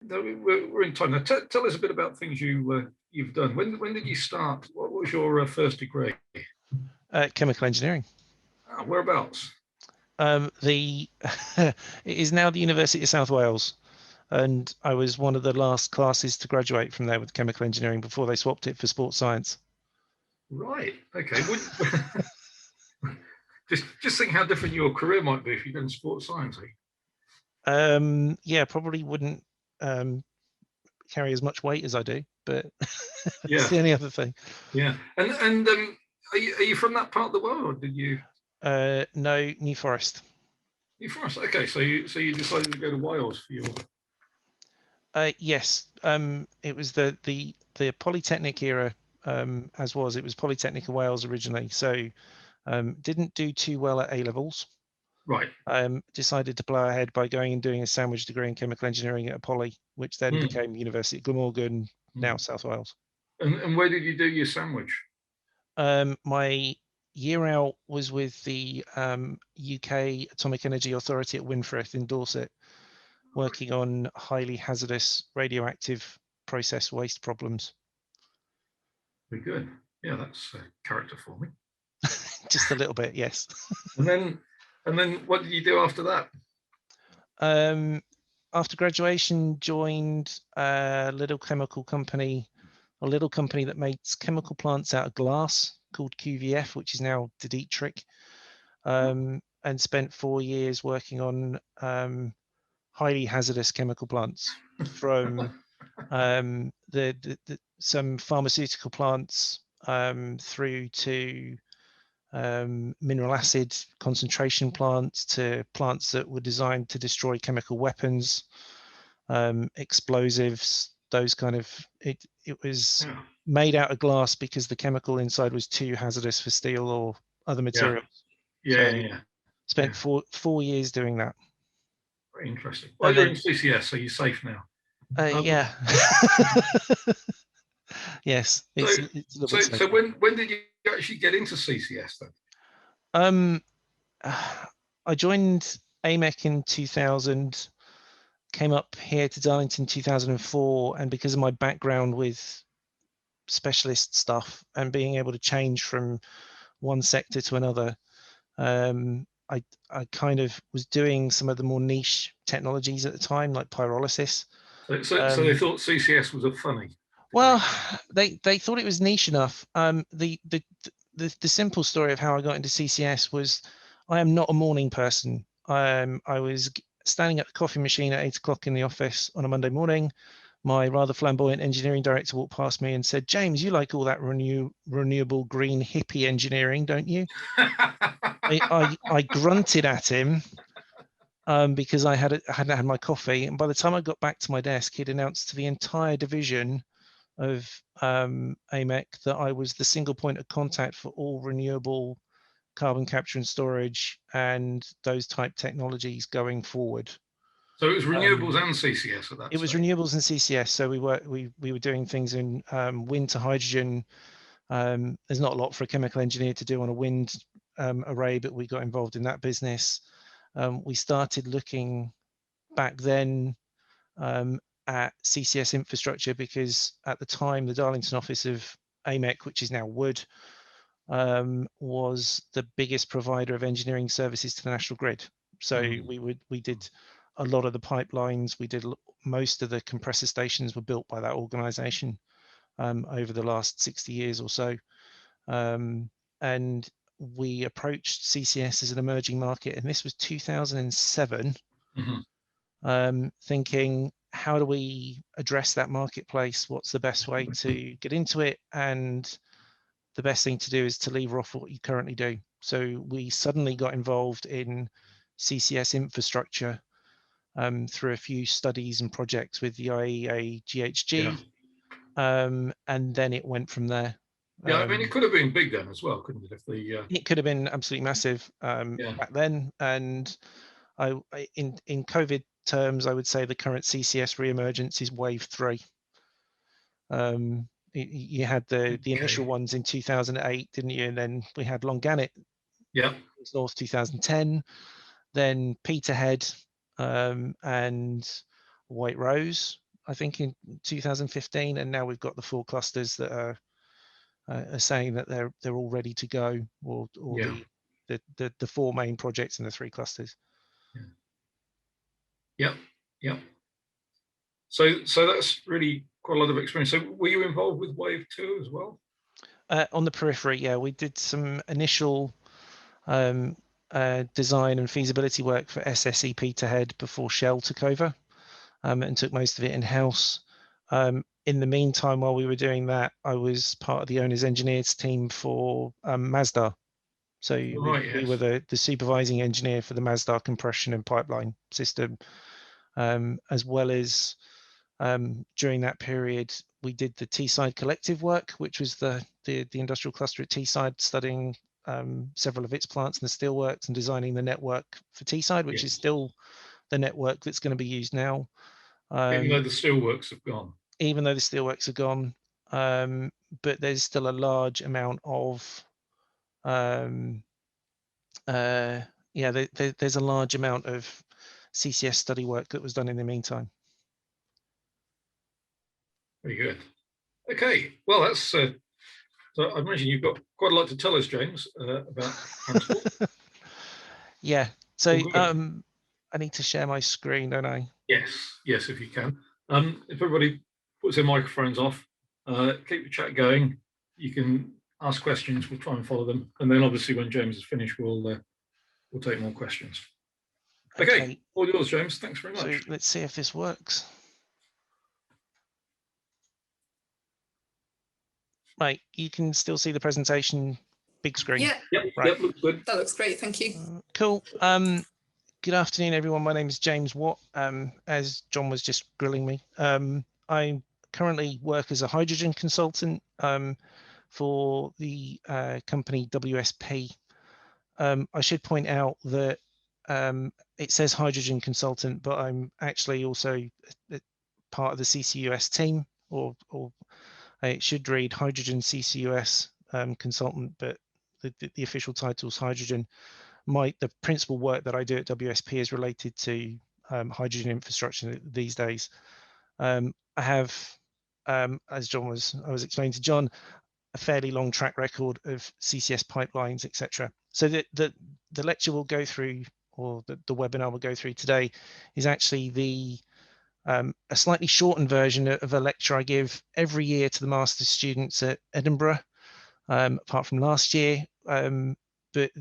No, we're in time now. Tell us a bit about things you've done. When did you start? What was your first degree? Chemical engineering. Whereabouts? It is now the University of South Wales, and I was one of the last classes to graduate from there with chemical engineering before they swapped it for sports science. Right. Okay. Just think how different your career might be if you'd done sports science. Yeah, probably wouldn't carry as much weight as I do, but Yeah. that's the only other thing. Yeah. And are you from that part of the world, or did you? No, New Forest. New Forest. Okay. So you decided to go to Wales for your. Yes. It was the Polytechnic era. It was Polytechnic of Wales originally. So didn't do too well at A levels. Right. Decided to plough ahead by going and doing a sandwich degree in chemical engineering at a poly, which then became University of Glamorgan, now South Wales. And where did you do your sandwich? My year out was with the UK Atomic Energy Authority at Winfrith in Dorset, working on highly hazardous radioactive process waste problems. Very good. Yeah, that's character for me. Just a little bit, yes. and then what did you do after that? After graduation, joined a little company that makes chemical plants out of glass called QVF, which is now Dietrich, and spent 4 years working on highly hazardous chemical plants, from some pharmaceutical plants through to mineral acid concentration plants, to plants that were designed to destroy chemical weapons, explosives, those kind of. It was made out of glass because the chemical inside was too hazardous for steel or other materials. Spent 4 years doing that. Very interesting. Well, you're in CCS, so you're safe now. Yeah. Yes. It's a little bit safer. So when did you actually get into CCS then? I joined AMEC in 2000, came up here to Darlington in 2004, and because of my background with specialist stuff and being able to change from one sector to another, I kind of was doing some of the more niche technologies at the time, like pyrolysis. So they thought CCS was a funny. Well, they thought it was niche enough. The simple story of how I got into CCS was, I am not a morning person. I was standing at the coffee machine at 8 o'clock in the office on a Monday morning. My rather flamboyant engineering director walked past me and said, "James, you like all that renewable green hippie engineering, don't you?" I grunted at him because I hadn't had my coffee. And by the time I got back to my desk, he'd announced to the entire division of AMEC that I was the single point of contact for all renewable carbon capture and storage and those type technologies going forward. So it was renewables and CCS at that. It was renewables and CCS. So we were doing things in wind to hydrogen. There's not a lot for a chemical engineer to do on a wind array, but we got involved in that business. We started looking back then at CCS infrastructure, because at the time the Darlington office of AMEC, which is now Wood, was the biggest provider of engineering services to the national grid. So we did a lot of the pipelines. We did most of the compressor stations were built by that organization over the last 60 years or so. And we approached CCS as an emerging market, and this was 2007, thinking, how do we address that marketplace? What's the best way to get into it? And the best thing to do is to lever off what you currently do. So we suddenly got involved in CCS infrastructure through a few studies and projects with the IEA GHG, and then it went from there. Yeah, I mean, it could have been big then as well, couldn't it? It could have been absolutely massive back then. And in COVID terms, I would say the current CCS re-emergence is wave 3. You had the initial ones in 2008, didn't you? And then we had Longannet, North 2010, then Peterhead and White Rose I think, in 2015, and now we've got the 4 clusters that are saying that they're all ready to go, or Yeah. the 4 main projects and the 3 clusters. Yeah. Yeah. So that's really quite a lot of experience. So were you involved with Wave 2 as well? On the periphery, yeah, we did some initial design and feasibility work for SSE Peterhead before Shell took over, and took most of it in-house. In the meantime, while we were doing that, I was part of the owner's engineers team for Mazda. So we were the supervising engineer for the Mazda compression and pipeline system, as well as during that period, we did the Teesside collective work, which was the industrial cluster at Teesside, studying several of its plants and the steelworks, and designing the network for Teesside, which is still the network that's going to be used now. Even though the steelworks have gone. Even though the steelworks are gone, but there's still a large amount of there's a large amount of CCS study work that was done in the meantime. Very good. Okay, well, that's so I imagine you've got quite a lot to tell us, James, about transport. Yeah. So I need to share my screen, don't I? Yes, if you can. If everybody puts their microphones off, keep the chat going. You can ask questions. We'll try and follow them, and then obviously when James is finished, we'll take more questions. Okay, all yours, James. Thanks very much. So let's see if this works. Right, you can still see the presentation, big screen. Yeah. Yep, looks good. That looks great. Thank you. Cool. Good afternoon, everyone. My name is James Watt. As John was just grilling me, I currently work as a hydrogen consultant for the company WSP. I should point out that it says hydrogen consultant, but I'm actually also part of the CCUS team, or it should read hydrogen CCUS consultant, but the official title is hydrogen. The principal work that I do at WSP is related to hydrogen infrastructure these days. I have, as I was explaining to John, a fairly long track record of CCS pipelines, etc. So the lecture we'll go through, or the webinar we'll go through today, is actually a slightly shortened version of a lecture I give every year to the master's students at Edinburgh, apart from last year. But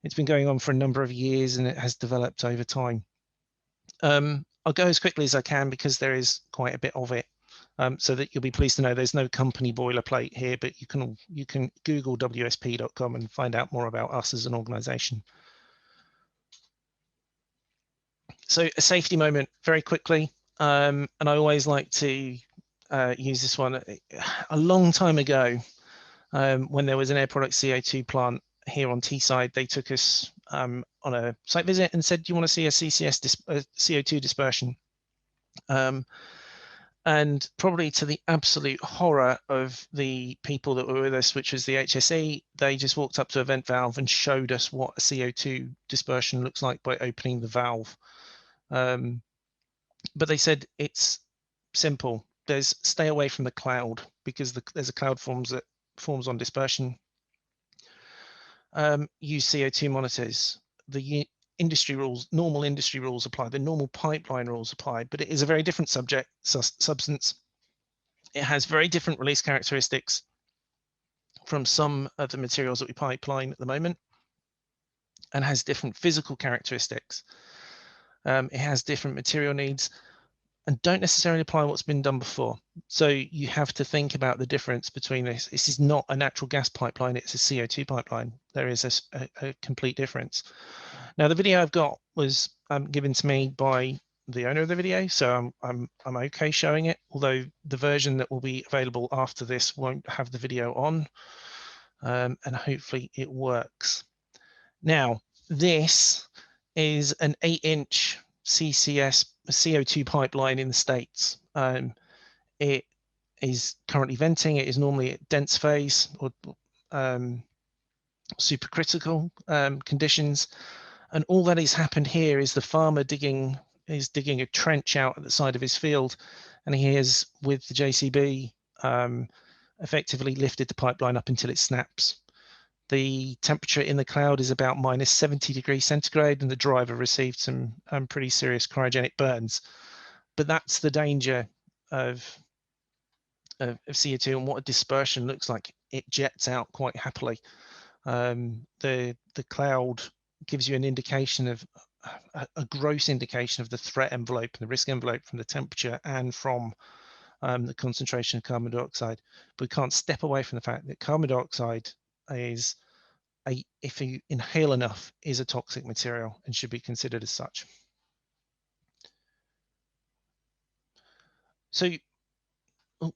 it's been going on for a number of years, and it has developed over time. I'll go as quickly as I can because there is quite a bit of it, so that you'll be pleased to know there's no company boilerplate here, but you can Google WSP.com and find out more about us as an organization. So a safety moment very quickly, and I always like to use this one. A long time ago, when there was an air product CO2 plant here on Teesside, they took us on a site visit and said, do you want to see a CCS CO2 dispersion? And probably to the absolute horror of the people that were with us, which was the HSE, they just walked up to a vent valve and showed us what a CO2 dispersion looks like by opening the valve. But they said it's simple. There's stay away from the cloud, because there's a cloud forms on dispersion. Use CO2 monitors. The industry rules, normal industry rules apply. The normal pipeline rules apply, but it is a very different substance. It has very different release characteristics from some of the materials that we pipeline at the moment, and has different physical characteristics. It has different material needs, and don't necessarily apply what's been done before. So you have to think about the difference between this. This is not a natural gas pipeline, it's a CO2 pipeline. There is a complete difference. Now, the video I've got was given to me by the owner of the video, so I'm okay showing it, although the version that will be available after this won't have the video on, and hopefully it works. Now, this is an 8-inch CCS CO2 pipeline in the States. It is currently venting. It is normally at dense phase or supercritical conditions. And all that has happened here is the farmer digging is digging a trench out at the side of his field, and he has, with the JCB, effectively lifted the pipeline up until it snaps. The temperature in the cloud is about minus 70 degrees centigrade, and the driver received some pretty serious cryogenic burns. But that's the danger of CO2 and what a dispersion looks like. It jets out quite happily. The cloud gives you an indication of a gross indication of the threat envelope and the risk envelope from the temperature and from the concentration of carbon dioxide. But we can't step away from the fact that carbon dioxide is, if you inhale enough, is a toxic material and should be considered as such. So, oh,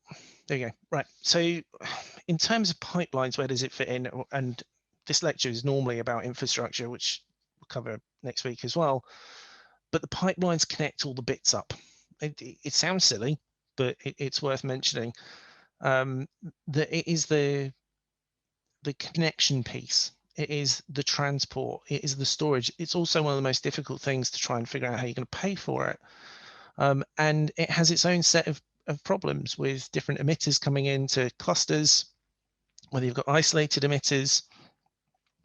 there you go. Right. So in terms of pipelines, where does it fit in? And this lecture is normally about infrastructure, which we'll cover next week as well. But the pipelines connect all the bits up. It sounds silly, but it's worth mentioning that it is the connection piece. It is the transport. It is the storage. It's also one of the most difficult things to try and figure out how you're going to pay for it. And it has its own set of problems with different emitters coming into clusters, whether you've got isolated emitters,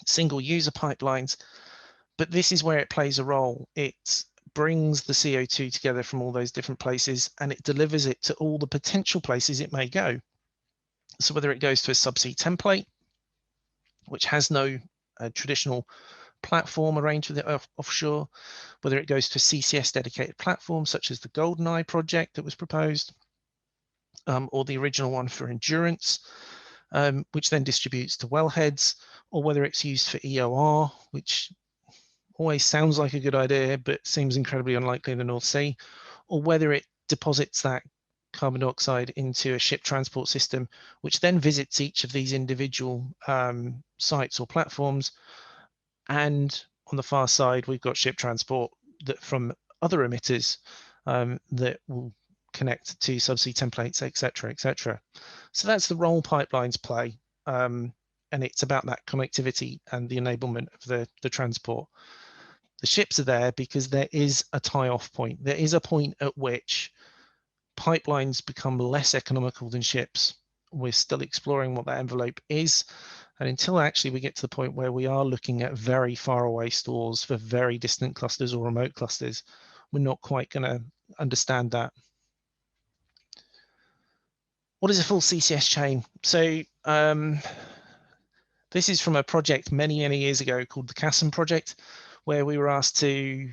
single user pipelines. But this is where it plays a role. It brings the CO2 together from all those different places, and it delivers it to all the potential places it may go. So whether it goes to a subsea template, which has no traditional platform arranged with it offshore, whether it goes to a CCS dedicated platform, such as the GoldenEye project that was proposed, or the original one for endurance, which then distributes to wellheads, or whether it's used for EOR, which always sounds like a good idea, but seems incredibly unlikely in the North Sea, or whether it deposits that carbon dioxide into a ship transport system, which then visits each of these individual sites or platforms. And on the far side, we've got ship transport that from other emitters that will connect to subsea templates, etc., etc. So that's the role pipelines play, and it's about that connectivity and the enablement of the transport. The ships are there because there is a tie-off point. There is a point at which pipelines become less economical than ships. We're still exploring what that envelope is. And until actually we get to the point where we are looking at very far away stores for very distant clusters or remote clusters, we're not quite going to understand that. What is a full CCS chain? So this is from a project many years ago called the CASM project, where we were asked to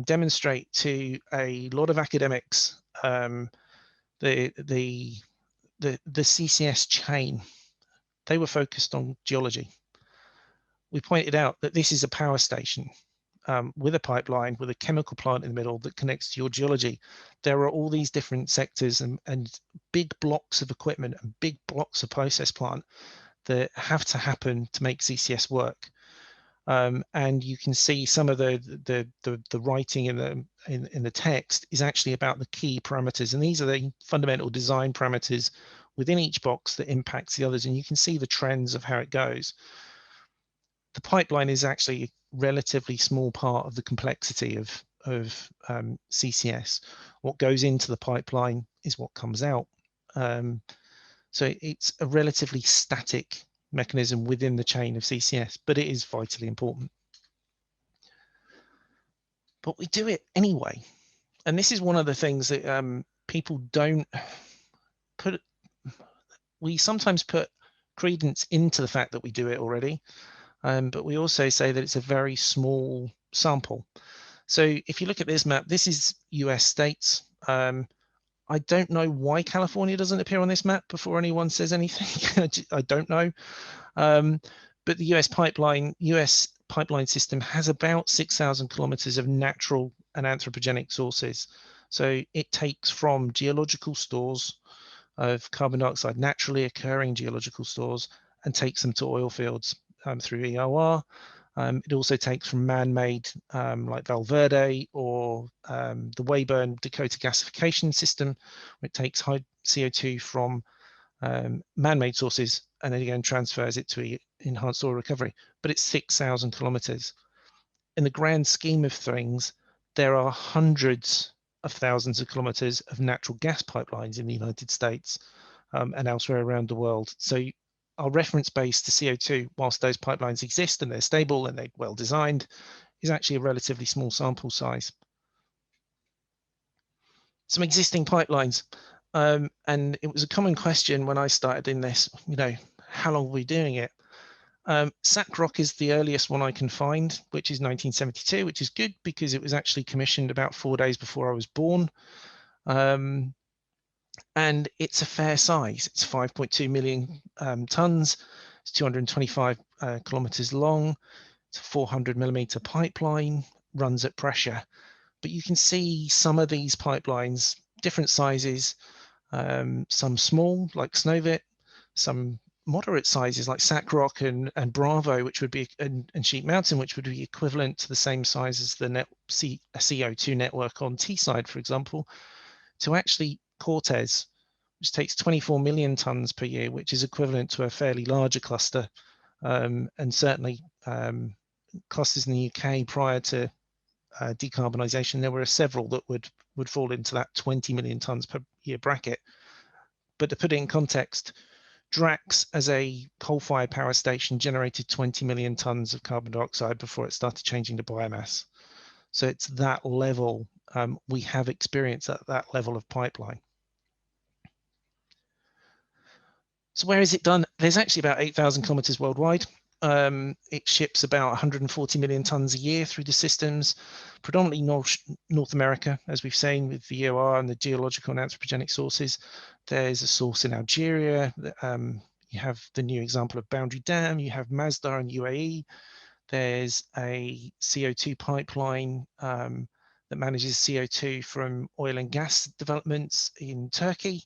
demonstrate to a lot of academics the CCS chain. They were focused on geology. We pointed out that this is a power station with a pipeline, with a chemical plant in the middle that connects to your geology. There are all these different sectors and big blocks of equipment and big blocks of process plant that have to happen to make CCS work. And you can see some of the writing in the text is actually about the key parameters, and these are the fundamental design parameters within each box that impacts the others, and you can see the trends of how it goes. The pipeline is actually a relatively small part of the complexity of CCS. What goes into the pipeline is what comes out. So it's a relatively static mechanism within the chain of CCS, but it is vitally important. But we do it anyway. And this is one of the things that people don't put, we sometimes put credence into the fact that we do it already, but we also say that it's a very small sample. So if you look at this map, this is US states. I don't know why California doesn't appear on this map before anyone says anything. I don't know. But the US pipeline system has about 6,000 kilometers of natural and anthropogenic sources. So it takes from geological stores of carbon dioxide, naturally occurring geological stores, and takes them to oil fields through EOR. It also takes from man-made like Valverde or the Weyburn Dakota gasification system, where it takes high CO2 from man-made sources and then again transfers it to enhanced oil recovery. But it's 6,000 kilometers. In the grand scheme of things, there are hundreds of thousands of kilometers of natural gas pipelines in the United States and elsewhere around the world. So our reference base to CO2, whilst those pipelines exist and they're stable and they're well designed, is actually a relatively small sample size. Some existing pipelines. And it was a common question when I started in this, how long are we doing it? SACROC is the earliest one I can find, which is 1972, which is good because it was actually commissioned about 4 days before I was born. And it's a fair size. It's 5.2 million tons. It's 225 kilometers long. It's a 400 millimeter pipeline, runs at pressure. But you can see some of these pipelines, different sizes, some small like Snovit, some moderate sizes like SACROC and Bravo, which would be, and Sheep Mountain, which would be equivalent to the same size as the CO2 network on Teesside, for example, to actually Cortez, which takes 24 million tons per year, which is equivalent to a fairly larger cluster. And certainly clusters in the UK prior to decarbonisation, there were several that would fall into that 20 million tons per year bracket. But to put it in context, Drax as a coal-fired power station generated 20 million tons of carbon dioxide before it started changing to biomass. So it's that level. We have experience at that level of pipeline. So where is it done? There's actually about 8,000 kilometers worldwide. It ships about 140 million tons a year through the systems, predominantly North America, as we've seen with the EOR and the geological and anthropogenic sources. There's a source in Algeria. You have the new example of Boundary Dam. You have Mazda in UAE. There's a CO2 pipeline that manages CO2 from oil and gas developments in Turkey.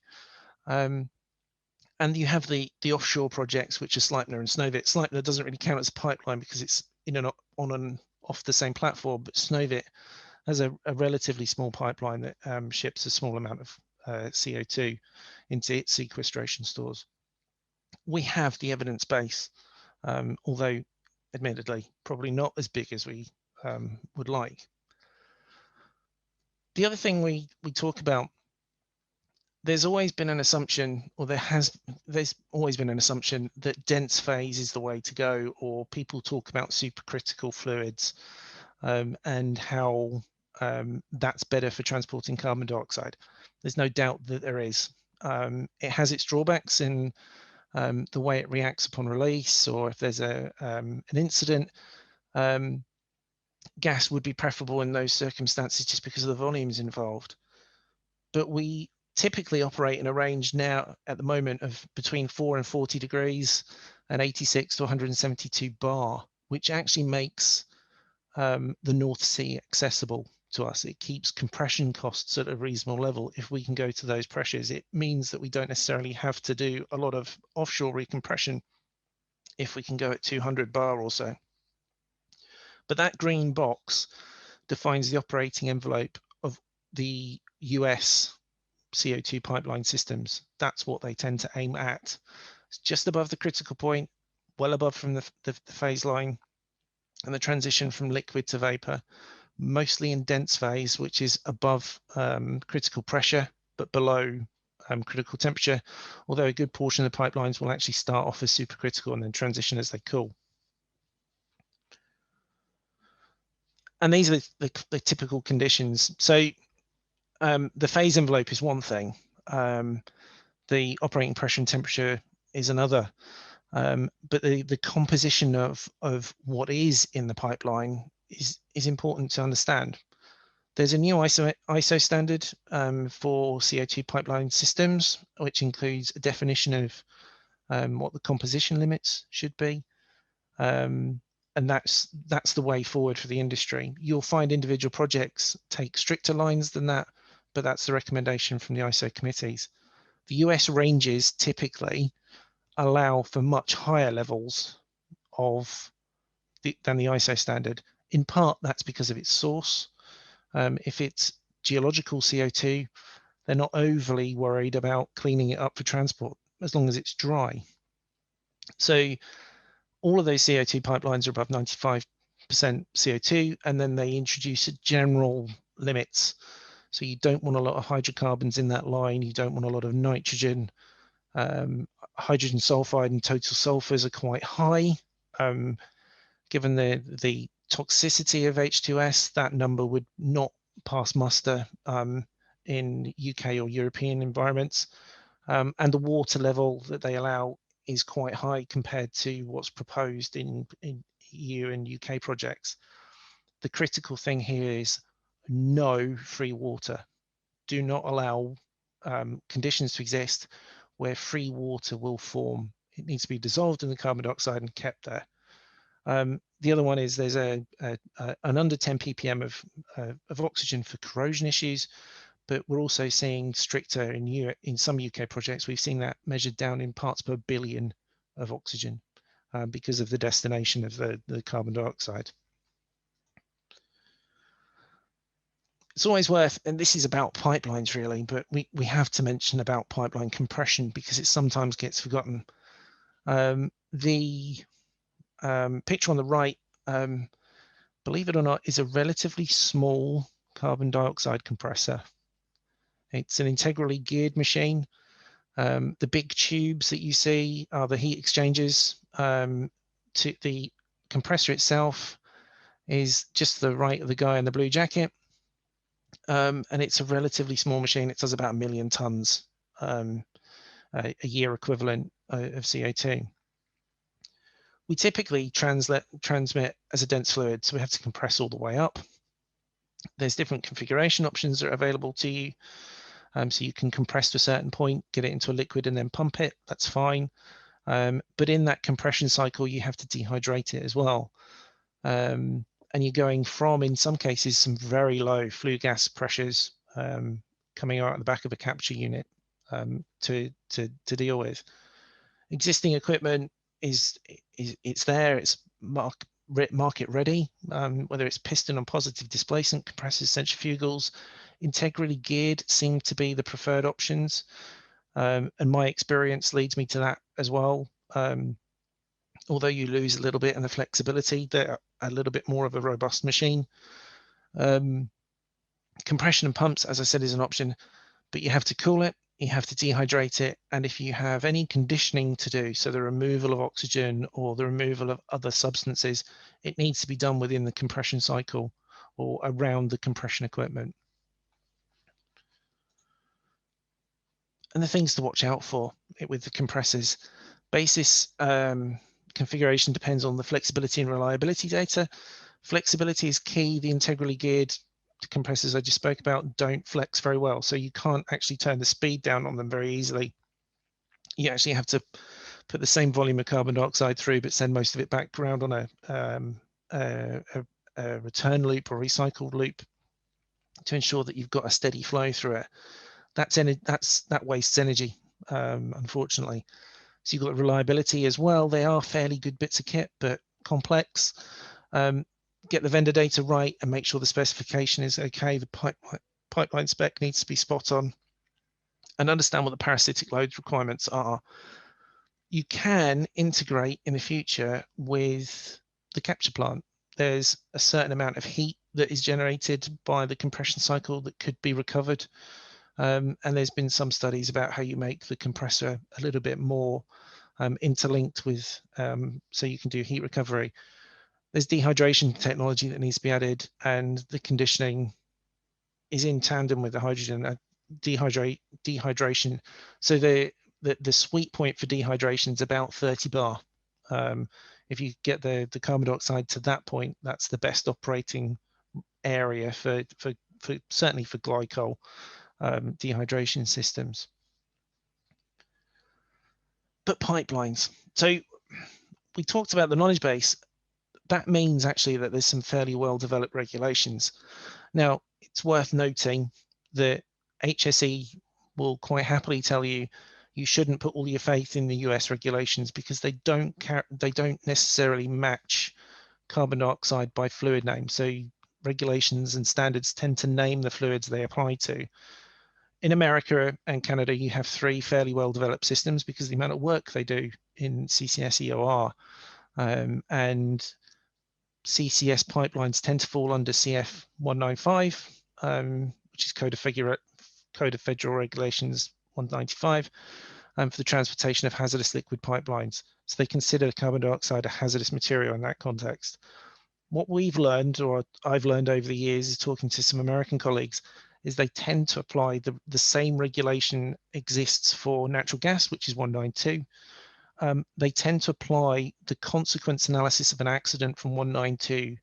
And you have the offshore projects, which are Sleipner and Snovit. Sleipner doesn't really count as a pipeline because it's in and on and off the same platform, but Snovit has a relatively small pipeline that ships a small amount of CO2 into its sequestration stores. We have the evidence base, although admittedly, probably not as big as we would like. The other thing we talk about, there's always been an assumption, or there's always been an assumption that dense phase is the way to go, or people talk about supercritical fluids and how that's better for transporting carbon dioxide. There's no doubt that there is. It has its drawbacks in the way it reacts upon release, or if there's an incident. Gas would be preferable in those circumstances just because of the volumes involved. But we typically operate in a range now at the moment of between 4 and 40 degrees and 86 to 172 bar, which actually makes the North Sea accessible to us. It keeps compression costs at a reasonable level. If we can go to those pressures, it means that we don't necessarily have to do a lot of offshore recompression if we can go at 200 bar or so. But that green box defines the operating envelope of the US CO2 pipeline systems. That's what they tend to aim at. It's just above the critical point, well above from the phase line, and the transition from liquid to vapor, mostly in dense phase, which is above critical pressure, but below critical temperature, although a good portion of the pipelines will actually start off as supercritical and then transition as they cool. And these are the typical conditions. So the phase envelope is one thing. The operating pressure and temperature is another. But the composition of what is in the pipeline is important to understand. There's a new ISO standard for CO2 pipeline systems, which includes a definition of what the composition limits should be. And that's the way forward for the industry. You'll find individual projects take stricter lines than that, but that's the recommendation from the ISO committees. The US ranges typically allow for much higher levels than the ISO standard. In part, that's because of its source. If it's geological CO2, they're not overly worried about cleaning it up for transport as long as it's dry. So all of those CO2 pipelines are above 95% CO2, and then they introduce a general limits. So you don't want a lot of hydrocarbons in that line. You don't want a lot of nitrogen. Hydrogen sulfide and total sulfurs are quite high. Given the toxicity of H2S, that number would not pass muster in UK or European environments. And the water level that they allow is quite high compared to what's proposed in EU and UK projects. The critical thing here is no free water. Do not allow conditions to exist where free water will form. It needs to be dissolved in the carbon dioxide and kept there. The other one is there's an under 10 ppm of oxygen for corrosion issues, but we're also seeing stricter in some UK projects. We've seen that measured down in parts per billion of oxygen because of the destination of the carbon dioxide. It's always worth, and this is about pipelines really, but we have to mention about pipeline compression because it sometimes gets forgotten. The picture on the right, believe it or not, is a relatively small carbon dioxide compressor. It's an integrally geared machine. The big tubes that you see are the heat exchangers. To the compressor itself is just to the right of the guy in the blue jacket. And it's a relatively small machine. It does about 1 million tons a year equivalent of CO2. We typically transmit as a dense fluid, so we have to compress all the way up. There's different configuration options that are available to you. So you can compress to a certain point, get it into a liquid and then pump it, that's fine. But in that compression cycle, you have to dehydrate it as well. And you're going from, in some cases, some very low flue gas pressures coming out the back of a capture unit to deal with. Existing equipment it's there, it's market ready, whether it's piston or positive displacement compressors, centrifugals, integrally geared seem to be the preferred options. And my experience leads me to that as well. Although you lose a little bit in the flexibility, they're a little bit more of a robust machine. Compression and pumps, as I said, is an option, but you have to cool it, you have to dehydrate it, and if you have any conditioning to do, so the removal of oxygen or the removal of other substances, it needs to be done within the compression cycle or around the compression equipment. And the things to watch out for with the compressors, basis configuration depends on the flexibility and reliability data. Flexibility is key. The integrally geared compressors I just spoke about don't flex very well, so you can't actually turn the speed down on them very easily. You actually have to put the same volume of carbon dioxide through, but send most of it back around on a return loop or recycled loop to ensure that you've got a steady flow through it. That wastes energy, unfortunately. So you've got reliability as well. They are fairly good bits of kit, but complex. Get the vendor data right and make sure the specification is okay. The pipeline spec needs to be spot on, and understand what the parasitic load requirements are. You can integrate in the future with the capture plant. There's a certain amount of heat that is generated by the compression cycle that could be recovered. And there's been some studies about how you make the compressor a little bit more interlinked with, so you can do heat recovery. There's dehydration technology that needs to be added, and the conditioning is in tandem with the hydrogen dehydration. So the sweet point for dehydration is about 30 bar. If you get the carbon dioxide to that point, that's the best operating area for certainly for glycol dehydration systems. But pipelines. So we talked about the knowledge base. That means actually that there's some fairly well developed regulations. Now, it's worth noting that HSE will quite happily tell you you shouldn't put all your faith in the US regulations because they don't necessarily match carbon dioxide by fluid name. So regulations and standards tend to name the fluids they apply to. In America and Canada, you have 3 fairly well developed systems because of the amount of work they do in CCS EOR. And CCS pipelines tend to fall under CF 195. which is Code of Federal Regulations 195, for the transportation of hazardous liquid pipelines. So they consider carbon dioxide a hazardous material in that context. What we've learned, or I've learned over the years, is talking to some American colleagues, is they tend to apply the same regulation exists for natural gas, which is 192. They tend to apply the consequence analysis of an accident from 192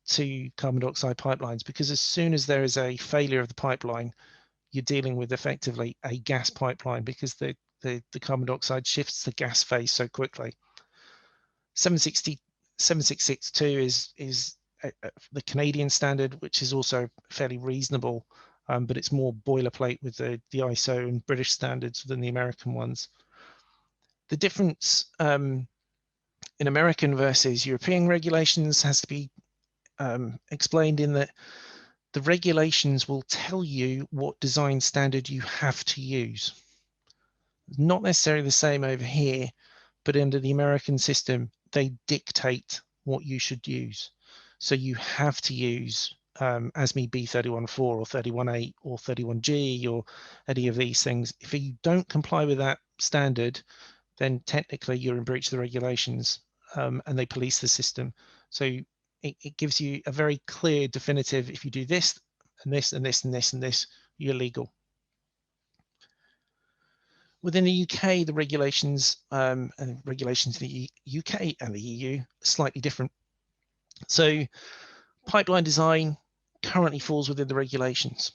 to carbon dioxide pipelines, because as soon as there is a failure of the pipeline, you're dealing with effectively a gas pipeline, because the carbon dioxide shifts the gas phase so quickly. 7662 is the Canadian standard, which is also fairly reasonable, but it's more boilerplate with the ISO and British standards than the American ones. The difference in American versus European regulations has to be explained in that the regulations will tell you what design standard you have to use. Not necessarily the same over here, but under the American system, they dictate what you should use. So you have to use ASME B314 or 318 or 31G or any of these things. If you don't comply with that standard, then technically you're in breach of the regulations, and they police the system. So it gives you a very clear, definitive, if you do this and this and this and this and this, you're legal. Within the UK, the regulations and regulations in the UK and the EU are slightly different. So pipeline design currently falls within the regulations.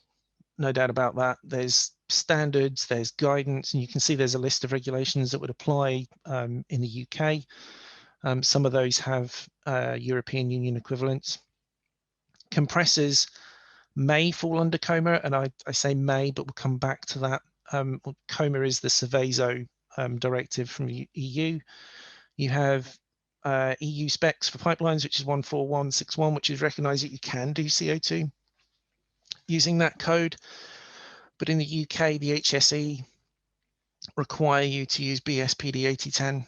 No doubt about that. There's standards, there's guidance, and you can see there's a list of regulations that would apply in the UK. Some of those have European Union equivalents. Compressors may fall under COMA, and I say may, but we'll come back to that. COMA is the Seveso directive from the EU. You have EU specs for pipelines, which is 14161, which is recognized that you can do CO2 using that code. But in the UK, the HSE require you to use BSPD 8010,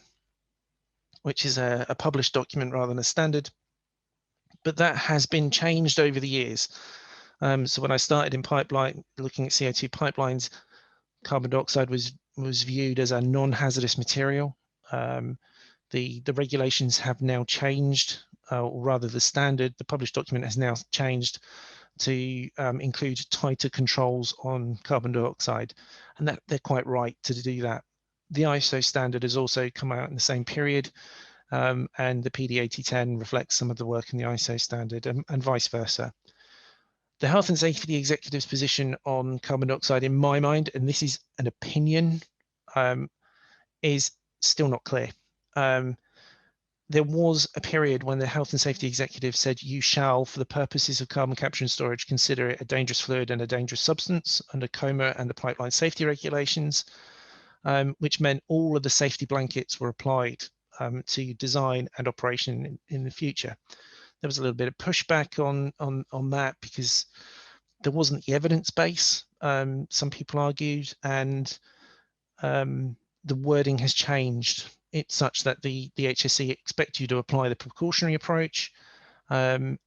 which is a published document rather than a standard. But that has been changed over the years. So when I started in pipeline, looking at CO2 pipelines, carbon dioxide was viewed as a non-hazardous material. The regulations have now changed, or rather the standard, the published document has now changed to include tighter controls on carbon dioxide, and that they're quite right to do that. The ISO standard has also come out in the same period, and the PD 8010 reflects some of the work in the ISO standard, and vice versa. The health and safety executive's position on carbon dioxide, in my mind, and this is an opinion, is still not clear. There was a period when the health and safety executive said you shall, for the purposes of carbon capture and storage, consider it a dangerous fluid and a dangerous substance under COMA and the pipeline safety regulations, which meant all of the safety blankets were applied to design and operation in the future. There was a little bit of pushback on that because there wasn't the evidence base, some people argued, and the wording has changed. It's such that the HSE expect you to apply the precautionary approach, and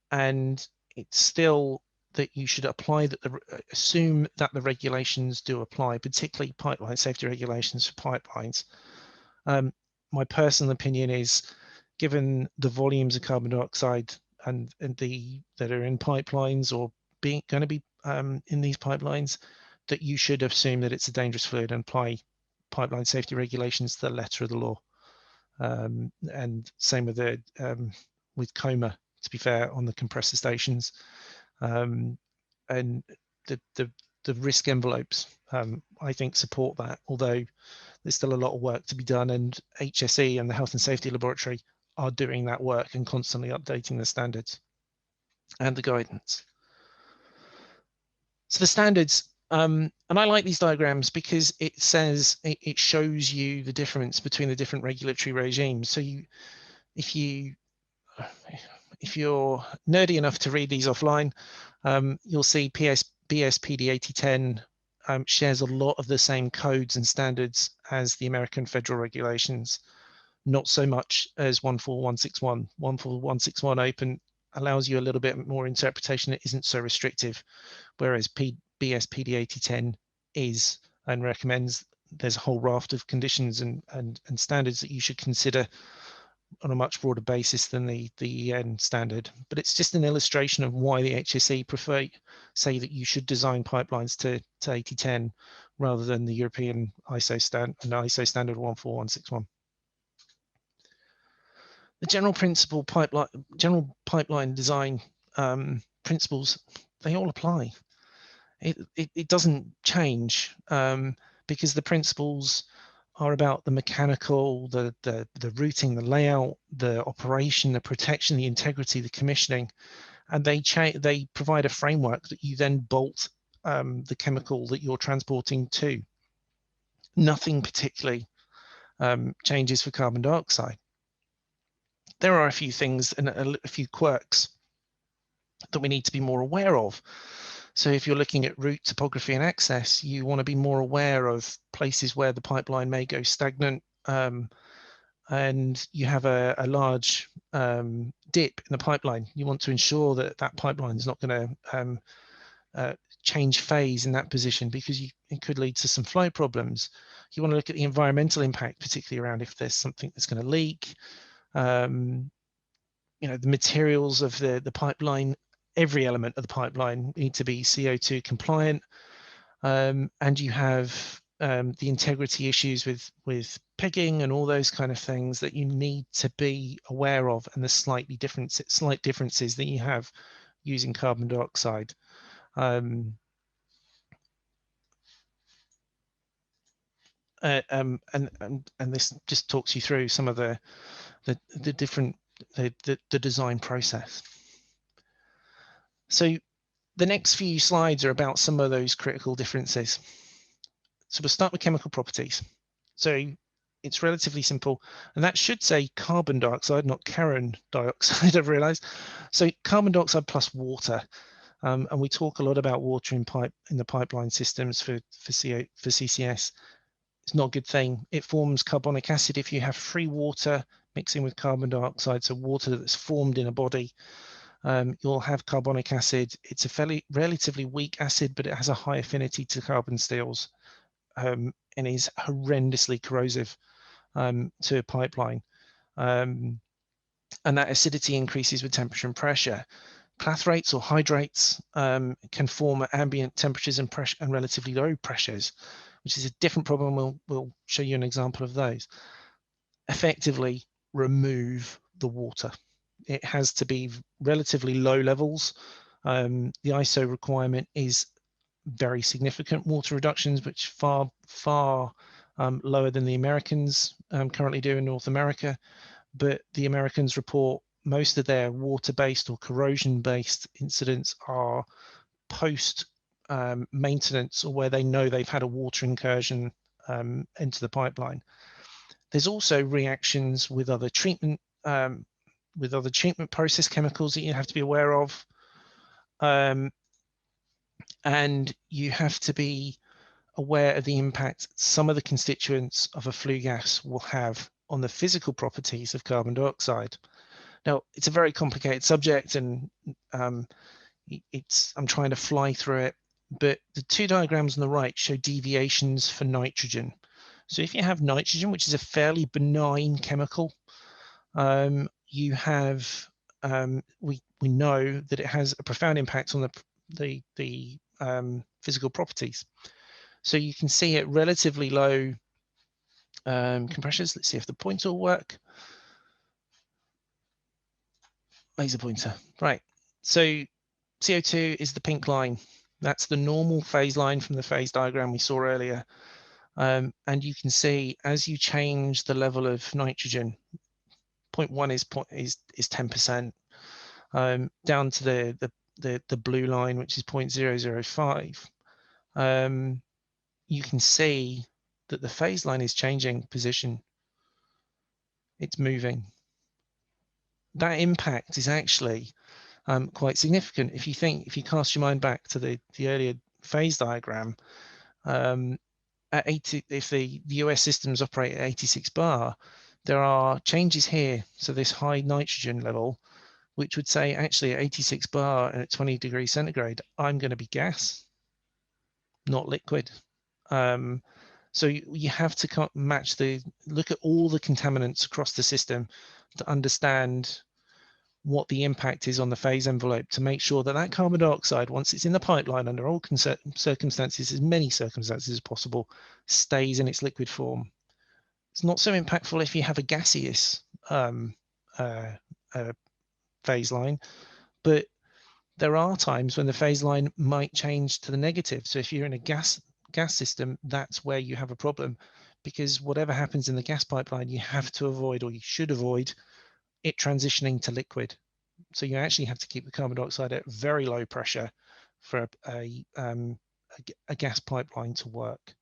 it's still that you should apply assume that the regulations do apply, particularly pipeline safety regulations for pipelines. My personal opinion is, given the volumes of carbon dioxide and that are in pipelines or going to be in these pipelines, that you should assume that it's a dangerous fluid and apply pipeline safety regulations to the letter of the law. And same with COMA, to be fair, on the compressor stations, and the risk envelopes, I think, support that, although there's still a lot of work to be done, and HSE and the Health and Safety Laboratory are doing that work and constantly updating the standards and the guidance. So the standards, and I like these diagrams because it says, it shows you the difference between the different regulatory regimes. So if you're nerdy enough to read these offline, you'll see BSPD 8010 shares a lot of the same codes and standards as the American federal regulations, not so much as 14161. 14161 allows you a little bit more interpretation. It isn't so restrictive, whereas BS-PD 8010 is and recommends there's a whole raft of conditions and standards that you should consider on a much broader basis than the EN standard. But it's just an illustration of why the HSE say that you should design pipelines to 8010 rather than the European ISO standard 14161. The general pipeline design principles, they all apply. It doesn't change because the principles are about the mechanical, the routing, the layout, the operation, the protection, the integrity, the commissioning, and they provide a framework that you then bolt the chemical that you're transporting to. Nothing particularly changes for carbon dioxide. There are a few things and a few quirks that we need to be more aware of. So if you're looking at route topography and access, you want to be more aware of places where the pipeline may go stagnant, and you have a large dip in the pipeline. You want to ensure that that pipeline is not going to change phase in that position, because it could lead to some flow problems. You want to look at the environmental impact, particularly around if there's something that's going to leak. The materials of the pipeline, every element of the pipeline need to be CO2 compliant, and you have the integrity issues with pigging and all those kind of things that you need to be aware of, and the slight differences that you have using carbon dioxide. And this just talks you through some of the different the design process. So the next few slides are about some of those critical differences. So we'll start with chemical properties. So it's relatively simple, and that should say carbon dioxide, not carron dioxide, I've realized. So carbon dioxide plus water. And we talk a lot about water in the pipeline systems for CCS. It's not a good thing. It forms carbonic acid if you have free water mixing with carbon dioxide, so water that's formed in a body. You'll have carbonic acid. It's a relatively weak acid, but it has a high affinity to carbon steels, and is horrendously corrosive to a pipeline. And that acidity increases with temperature and pressure. Clathrates or hydrates can form at ambient temperatures and pressure and relatively low pressures, which is a different problem. We'll show you an example of those. Effectively remove the water. It has to be relatively low levels. The ISO requirement is very significant water reductions, which far lower than the Americans currently do in North America. But the Americans report most of their water-based or corrosion-based incidents are post maintenance, or where they know they've had a water incursion into the pipeline. There's also reactions with other treatment process chemicals that you have to be aware of, and you have to be aware of the impact some of the constituents of a flue gas will have on the physical properties of carbon dioxide. Now, it's a very complicated subject, and I'm trying to fly through it, but the two diagrams on the right show deviations for nitrogen. So if you have nitrogen, which is a fairly benign chemical, you have we know that it has a profound impact on the physical properties. So you can see at relatively low compressions. Let's see if the pointer will work. Laser pointer, right? So CO2 is the pink line. That's the normal phase line from the phase diagram we saw earlier. And you can see as you change the level of nitrogen, 0.1 is 10%, down to the blue line, which is 0.005. You can see that the phase line is changing position. It's moving. That impact is actually quite significant. If you cast your mind back to the earlier phase diagram, at 80, if the US systems operate at 86 bar, there are changes here. So this high nitrogen level which would say actually at 86 bar and at 20 degrees centigrade, I'm going to be gas, not liquid. So you have to look at all the contaminants across the system to understand what the impact is on the phase envelope, to make sure that that carbon dioxide, once it's in the pipeline under all circumstances, as many circumstances as possible, stays in its liquid form. It's not so impactful if you have a gaseous phase line, but there are times when the phase line might change to the negative. So if you're in a gas system, that's where you have a problem, because whatever happens in the gas pipeline, you have to avoid, or you should avoid, it transitioning to liquid. So you actually have to keep the carbon dioxide at very low pressure for a gas pipeline to work.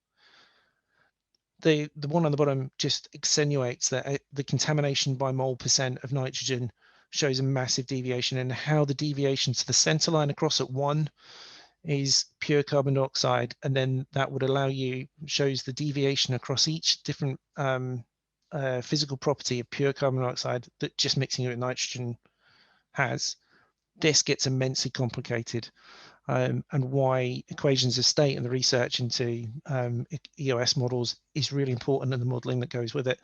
The one on the bottom just accentuates that the contamination by mole percent of nitrogen shows a massive deviation, and how the deviation to the center line across at 1 is pure carbon dioxide, and then that would allow you, shows the deviation across each different physical property of pure carbon dioxide that just mixing it with nitrogen has. This gets immensely complicated, and why equations of state and the research into EOS models is really important, and the modeling that goes with it.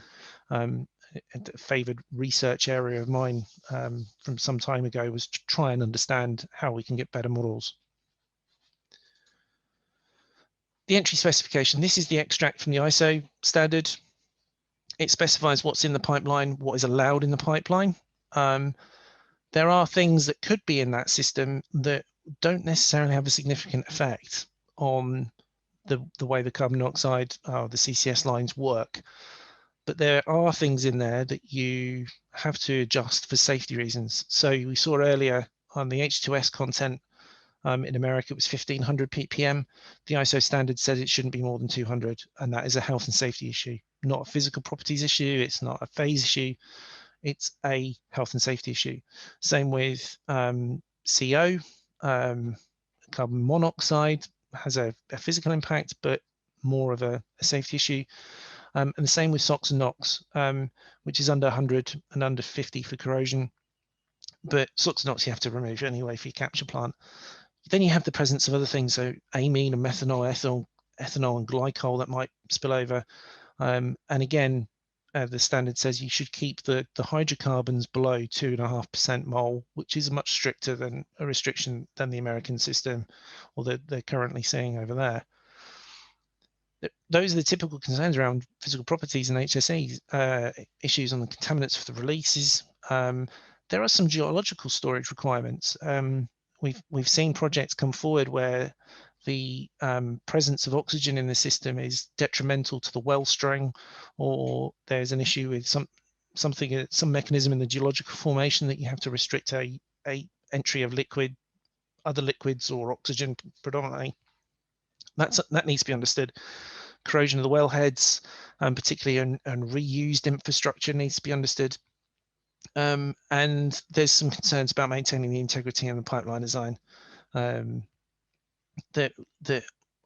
A favoured research area of mine from some time ago was to try and understand how we can get better models. The entry specification, this is the extract from the ISO standard. It specifies what's in the pipeline, what is allowed in the pipeline. There are things that could be in that system that don't necessarily have a significant effect on the way the carbon dioxide, the CCS lines work. But there are things in there that you have to adjust for safety reasons. So we saw earlier on the H2S content in America, it was 1500 ppm. The ISO standard said it shouldn't be more than 200, and that is a health and safety issue, not a physical properties issue. It's not a phase issue. It's a health and safety issue. Same with CO, carbon monoxide has a physical impact, but more of a safety issue. And the same with SOx and NOx, which is under 100 and under 50 for corrosion. But SOx and NOx you have to remove anyway for your capture plant. Then you have the presence of other things, so amine and methanol, ethanol and glycol that might spill over. And again, the standard says you should keep the hydrocarbons below 2.5% mole, which is much stricter than a restriction than the American system, or that they're currently seeing over there. Those are the typical concerns around physical properties and HSE issues on the contaminants for the releases. There are some geological storage requirements. We've seen projects come forward where the presence of oxygen in the system is detrimental to the well string, or there's an issue with some mechanism in the geological formation that you have to restrict a entry of other liquids or oxygen predominantly. That needs to be understood. Corrosion of the wellheads, particularly and reused infrastructure, needs to be understood. And there's some concerns about maintaining the integrity in the pipeline design that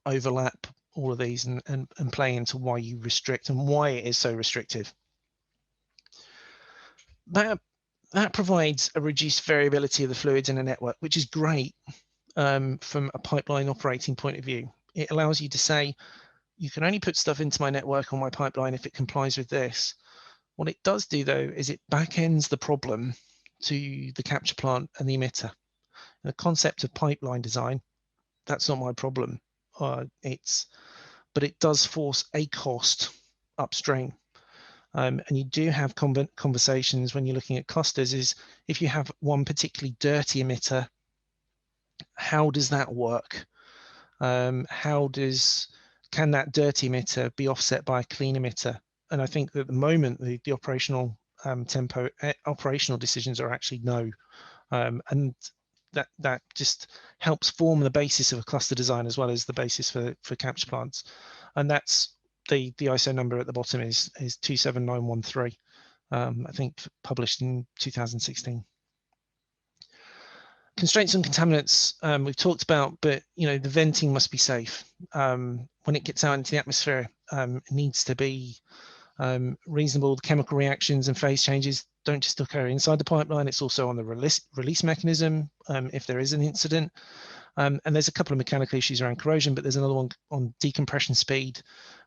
overlap all of these and play into why you restrict and why it is so restrictive. That provides a reduced variability of the fluids in a network, which is great from a pipeline operating point of view. It allows you to say, you can only put stuff into my network on my pipeline if it complies with this. What it does do, though, is it back-ends the problem to the capture plant and the emitter. The concept of pipeline design, that's not my problem. But it does force a cost upstream. And you do have conversations when you're looking at clusters, is if you have one particularly dirty emitter, how does that work? Can that dirty emitter be offset by a clean emitter? And I think that at the moment, the operational operational decisions are actually no. And that just helps form the basis of a cluster design as well as the basis for capture plants. And that's the ISO number at the bottom is 27913, I think published in 2016. Constraints on contaminants we've talked about, but the venting must be safe. When it gets out into the atmosphere, it needs to be reasonable. The chemical reactions and phase changes don't just occur inside the pipeline, it's also on the release mechanism if there is an incident. And there's a couple of mechanical issues around corrosion, but there's another one on decompression speed,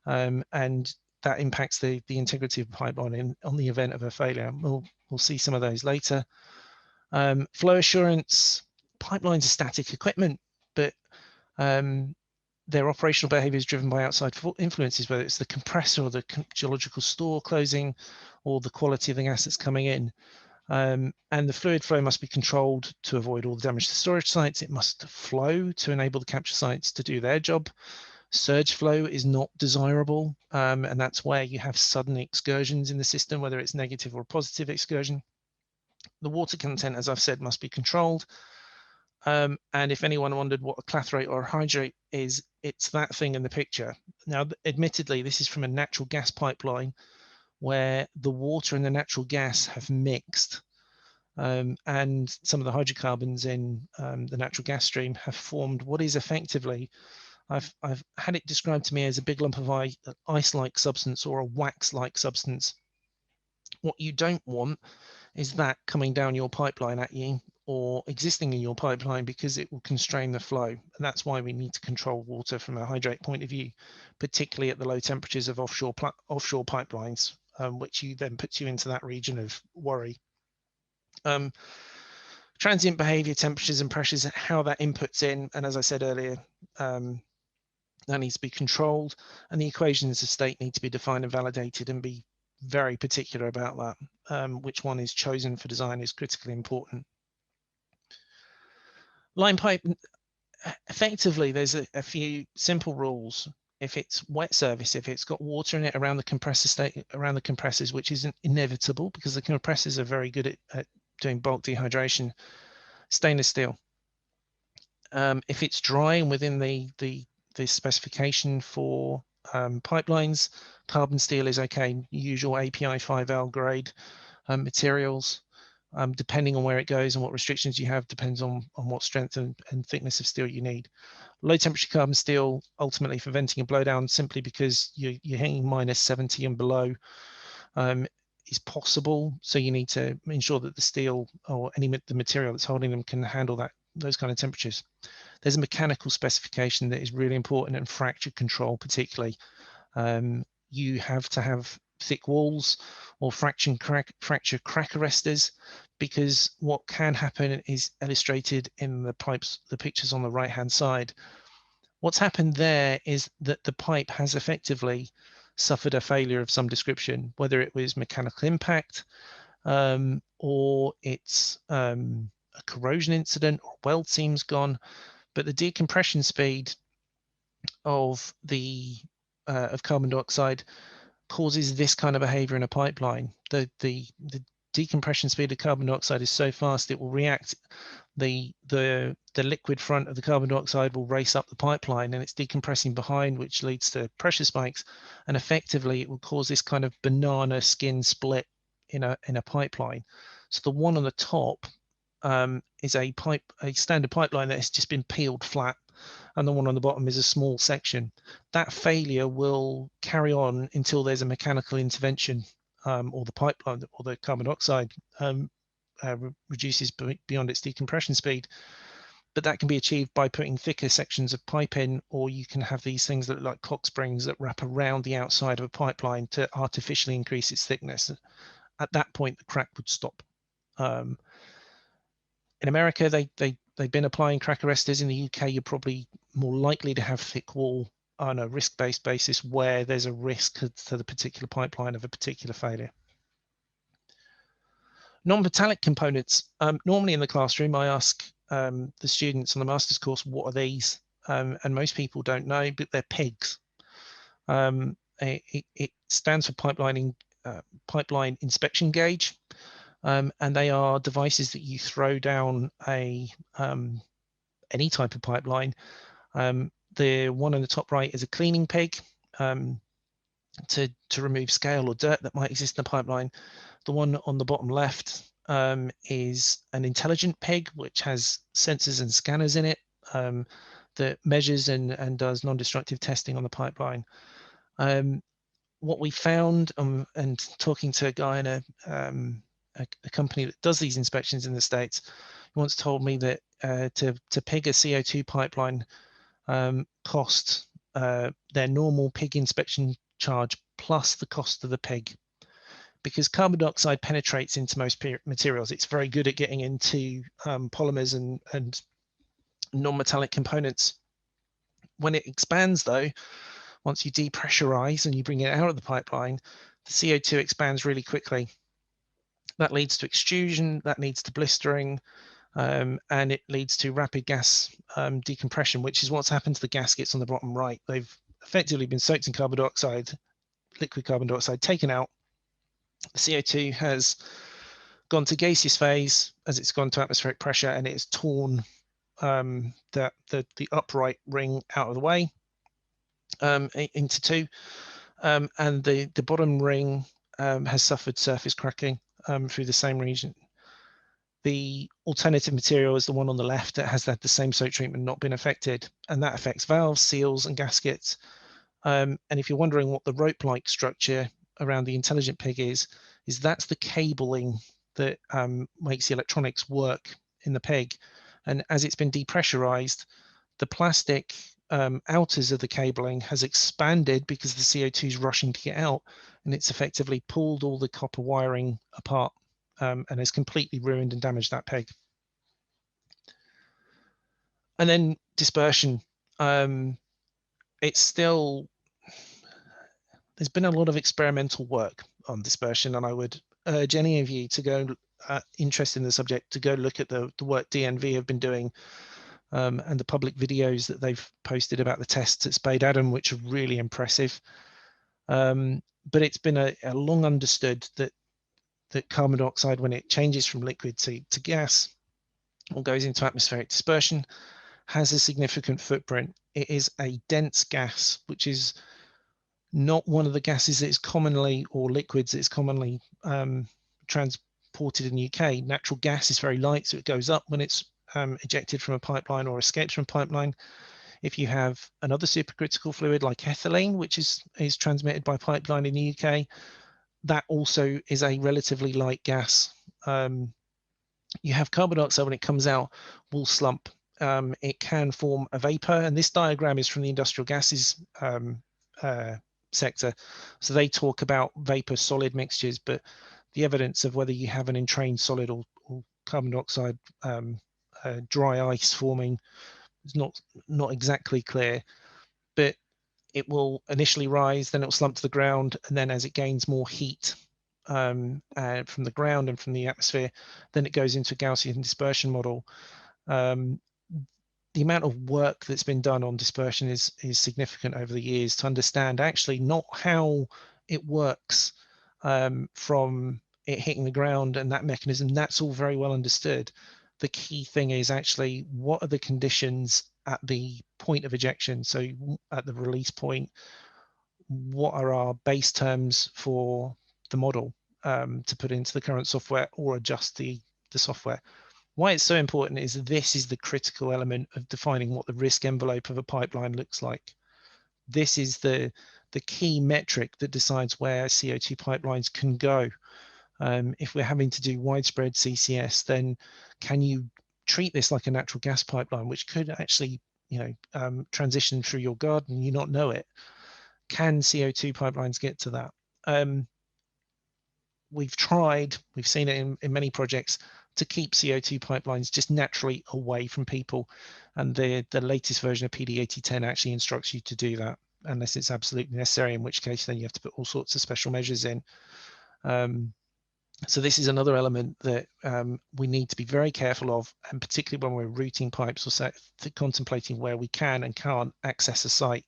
and that impacts the integrity of the pipeline on the event of a failure. We'll see some of those later. Flow assurance, pipelines are static equipment, but their operational behavior is driven by outside influences, whether it's the compressor or the geological store closing or the quality of the gas that's coming in. And the fluid flow must be controlled to avoid all the damage to storage sites. It must flow to enable the capture sites to do their job. Surge flow is not desirable, and that's where you have sudden excursions in the system, whether it's negative or positive excursion. The water content, as I've said, must be controlled. And if anyone wondered what a clathrate or a hydrate is, it's that thing in the picture. Now, admittedly, this is from a natural gas pipeline where the water and the natural gas have mixed. And some of the hydrocarbons in the natural gas stream have formed what is effectively, I've had it described to me as a big lump of ice-like substance or a wax-like substance. What you don't want is that coming down your pipeline at you or existing in your pipeline, because it will constrain the flow. And that's why we need to control water from a hydrate point of view, particularly at the low temperatures of offshore pipelines, which then puts you into that region of worry. Transient behavior, temperatures and pressures, how that inputs in, and as I said earlier, that needs to be controlled, and the equations of state need to be defined and validated, and be very particular about that. Which one is chosen for design is critically important. Line pipe, effectively, there's a few simple rules. If it's wet service, if it's got water in it around the compressors, which isn't inevitable because the compressors are very good at doing bulk dehydration, stainless steel. If it's dry and within the specification for pipelines, carbon steel is okay. Usual API 5L grade materials. Depending on where it goes and what restrictions you have, depends on what strength and thickness of steel you need. Low temperature carbon steel, ultimately for venting and blowdown, simply because you're hitting -70 and below, is possible. So you need to ensure that the steel or the material that's holding them can handle those kind of temperatures. There's a mechanical specification that is really important, and fracture control particularly. You have to have thick walls or fracture crack arresters, because what can happen is illustrated in the pictures on the right hand side. What's happened there is that the pipe has effectively suffered a failure of some description, whether it was mechanical impact or it's a corrosion incident or weld seam's gone, but the decompression speed of carbon dioxide causes this kind of behavior in a pipeline. The decompression speed of carbon dioxide is so fast it will react. The liquid front of the carbon dioxide will race up the pipeline, and it's decompressing behind, which leads to pressure spikes, and effectively it will cause this kind of banana skin split in a pipeline. So the one on the top is a standard pipeline that has just been peeled flat, and the one on the bottom is a small section. That failure will carry on until there's a mechanical intervention, or the pipeline or the carbon dioxide reduces beyond its decompression speed. But that can be achieved by putting thicker sections of pipe in, or you can have these things that look like cock springs that wrap around the outside of a pipeline to artificially increase its thickness. At that point, the crack would stop. In America, they've been applying crack arresters. In the UK, you're probably more likely to have thick wall on a risk-based basis where there's a risk to the particular pipeline of a particular failure. Non-metallic components. Normally in the classroom, I ask the students on the master's course, what are these? And most people don't know, but they're PIGs. It stands for pipeline inspection gauge. And they are devices that you throw down any type of pipeline. The one on the top right is a cleaning pig to remove scale or dirt that might exist in the pipeline. The one on the bottom left is an intelligent pig, which has sensors and scanners in it that measures and does non-destructive testing on the pipeline. What we found, and talking to a guy in a company that does these inspections in the States, once told me that to pig a CO2 pipeline cost their normal pig inspection charge plus the cost of the pig. Because carbon dioxide penetrates into most materials, it's very good at getting into polymers and non-metallic components. When it expands, though, once you depressurize and you bring it out of the pipeline, the CO2 expands really quickly. That leads to extrusion, that leads to blistering, and it leads to rapid gas decompression, which is what's happened to the gaskets on the bottom right. They've effectively been soaked in carbon dioxide, liquid carbon dioxide, taken out. The CO2 has gone to gaseous phase as it's gone to atmospheric pressure, and it has torn the upright ring out of the way into two, and the bottom ring has suffered surface cracking through the same region. The alternative material is the one on the left that has had the same soak treatment not been affected, and that affects valves, seals, and gaskets. And if you're wondering what the rope-like structure around the intelligent pig is that's the cabling that makes the electronics work in the pig. And as it's been depressurized, the plastic outers of the cabling has expanded because the CO2 is rushing to get out, and it's effectively pulled all the copper wiring apart and has completely ruined and damaged that pig. And then dispersion. It's still, there's been a lot of experimental work on dispersion, and I would urge any of you to go interested in the subject to go look at the work DNV have been doing and the public videos that they've posted about the tests at Spade Adam, which are really impressive. But it's been a long understood that carbon dioxide, when it changes from liquid to gas or goes into atmospheric dispersion, has a significant footprint. It is a dense gas, which is not one of the gases that is commonly, or liquids that is commonly transported in the UK. Natural gas is very light, so it goes up when it's ejected from a pipeline or escapes from a pipeline. If you have another supercritical fluid like ethylene, which is transmitted by pipeline in the UK, that also is a relatively light gas. You have carbon dioxide, when it comes out, will slump. It can form a vapor, and this diagram is from the industrial gases sector. So they talk about vapor solid mixtures, but the evidence of whether you have an entrained solid or carbon dioxide dry ice forming is not exactly clear, but it will initially rise, then it will slump to the ground, and then as it gains more heat from the ground and from the atmosphere, then it goes into a Gaussian dispersion model. The amount of work that's been done on dispersion is significant over the years to understand actually not how it works from it hitting the ground and that mechanism. That's all very well understood. The key thing is actually what are the conditions at the point of ejection, so at the release point, what are our base terms for the model to put into the current software or adjust the software. Why it's so important is this is the critical element of defining what the risk envelope of a pipeline looks like. This is the key metric that decides where CO2 pipelines can go. If we're having to do widespread CCS, then can you treat this like a natural gas pipeline, which could actually, transition through your garden and you not know it? Can CO2 pipelines get to that? We've seen it in many projects, to keep CO2 pipelines just naturally away from people. And the latest version of PD 8010 actually instructs you to do that, unless it's absolutely necessary, in which case then you have to put all sorts of special measures in. So this is another element that we need to be very careful of, and particularly when we're routing pipes or contemplating where we can and can't access a site.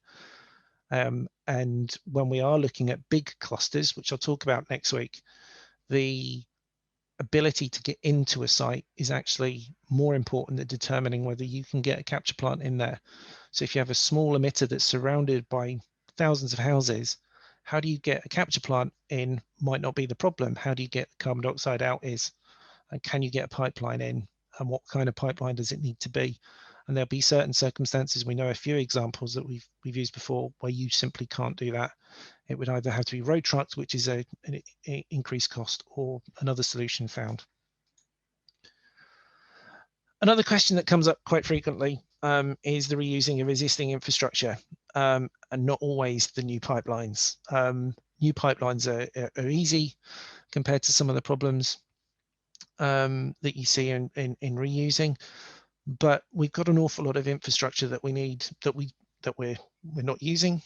And when we are looking at big clusters, which I'll talk about next week, the ability to get into a site is actually more important than determining whether you can get a capture plant in there. So if you have a small emitter that's surrounded by thousands of houses, how do you get a capture plant in might not be the problem. How do you get carbon dioxide out is, and can you get a pipeline in, and what kind of pipeline does it need to be? And there'll be certain circumstances, we know a few examples that we've used before, where you simply can't do that. It would either have to be road trucked, which is an increased cost, or another solution found. Another question that comes up quite frequently is the reusing of existing infrastructure, and not always the new pipelines. New pipelines are easy compared to some of the problems that you see in reusing, but we've got an awful lot of infrastructure that we need that we're not using,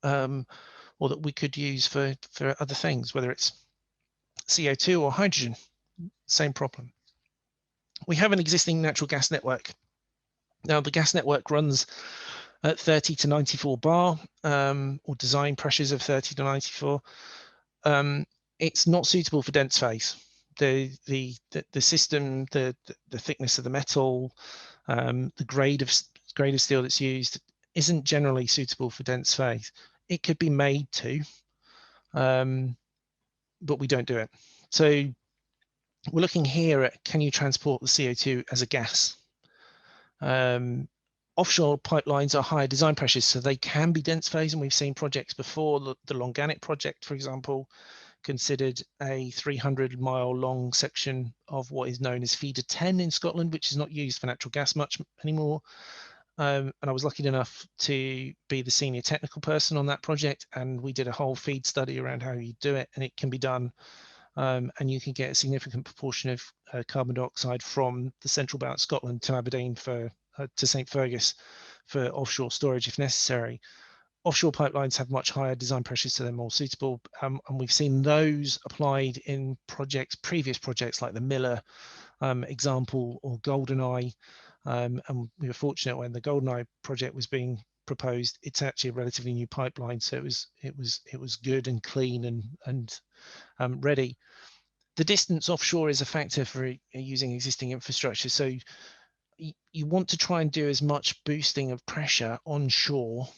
or that we could use for other things, whether it's CO2 or hydrogen. Same problem. We have an existing natural gas network. Now, the gas network runs at 30 to 94 bar, or design pressures of 30 to 94. It's not suitable for dense phase. The system, the thickness of the metal, the grade of steel that's used isn't generally suitable for dense phase. It could be made to, but we don't do it. So we're looking here at, can you transport the CO2 as a gas? Offshore pipelines are higher design pressures, so they can be dense phase, and we've seen projects before. The Longanic project, for example, considered a 300-mile long section of what is known as feeder 10 in Scotland, which is not used for natural gas much anymore. And I was lucky enough to be the senior technical person on that project, and we did a whole feed study around how you do it, and it can be done. And you can get a significant proportion of carbon dioxide from the central belt of Scotland to Aberdeen to St. Fergus for offshore storage if necessary. Offshore pipelines have much higher design pressures, so they're more suitable. And we've seen those applied in previous projects like the Miller example or GoldenEye. And we were fortunate when the GoldenEye project was being proposed. It's actually a relatively new pipeline, so it was good and clean and ready. The distance offshore is a factor for using existing infrastructure. So you want to try and do as much boosting of pressure onshore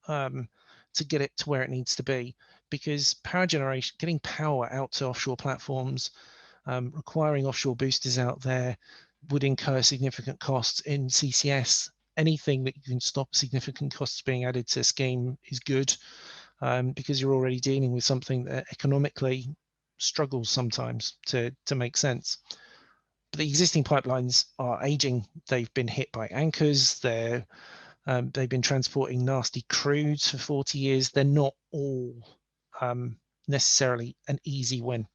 to get it to where it needs to be, because power generation, getting power out to offshore platforms, requiring offshore boosters out there would incur significant costs in CCS. Anything that you can stop significant costs being added to a scheme is good, because you're already dealing with something that economically struggles sometimes to make sense. But the existing pipelines are aging. They've been hit by anchors. They've been transporting nasty crudes for 40 years. They're not all necessarily an easy win.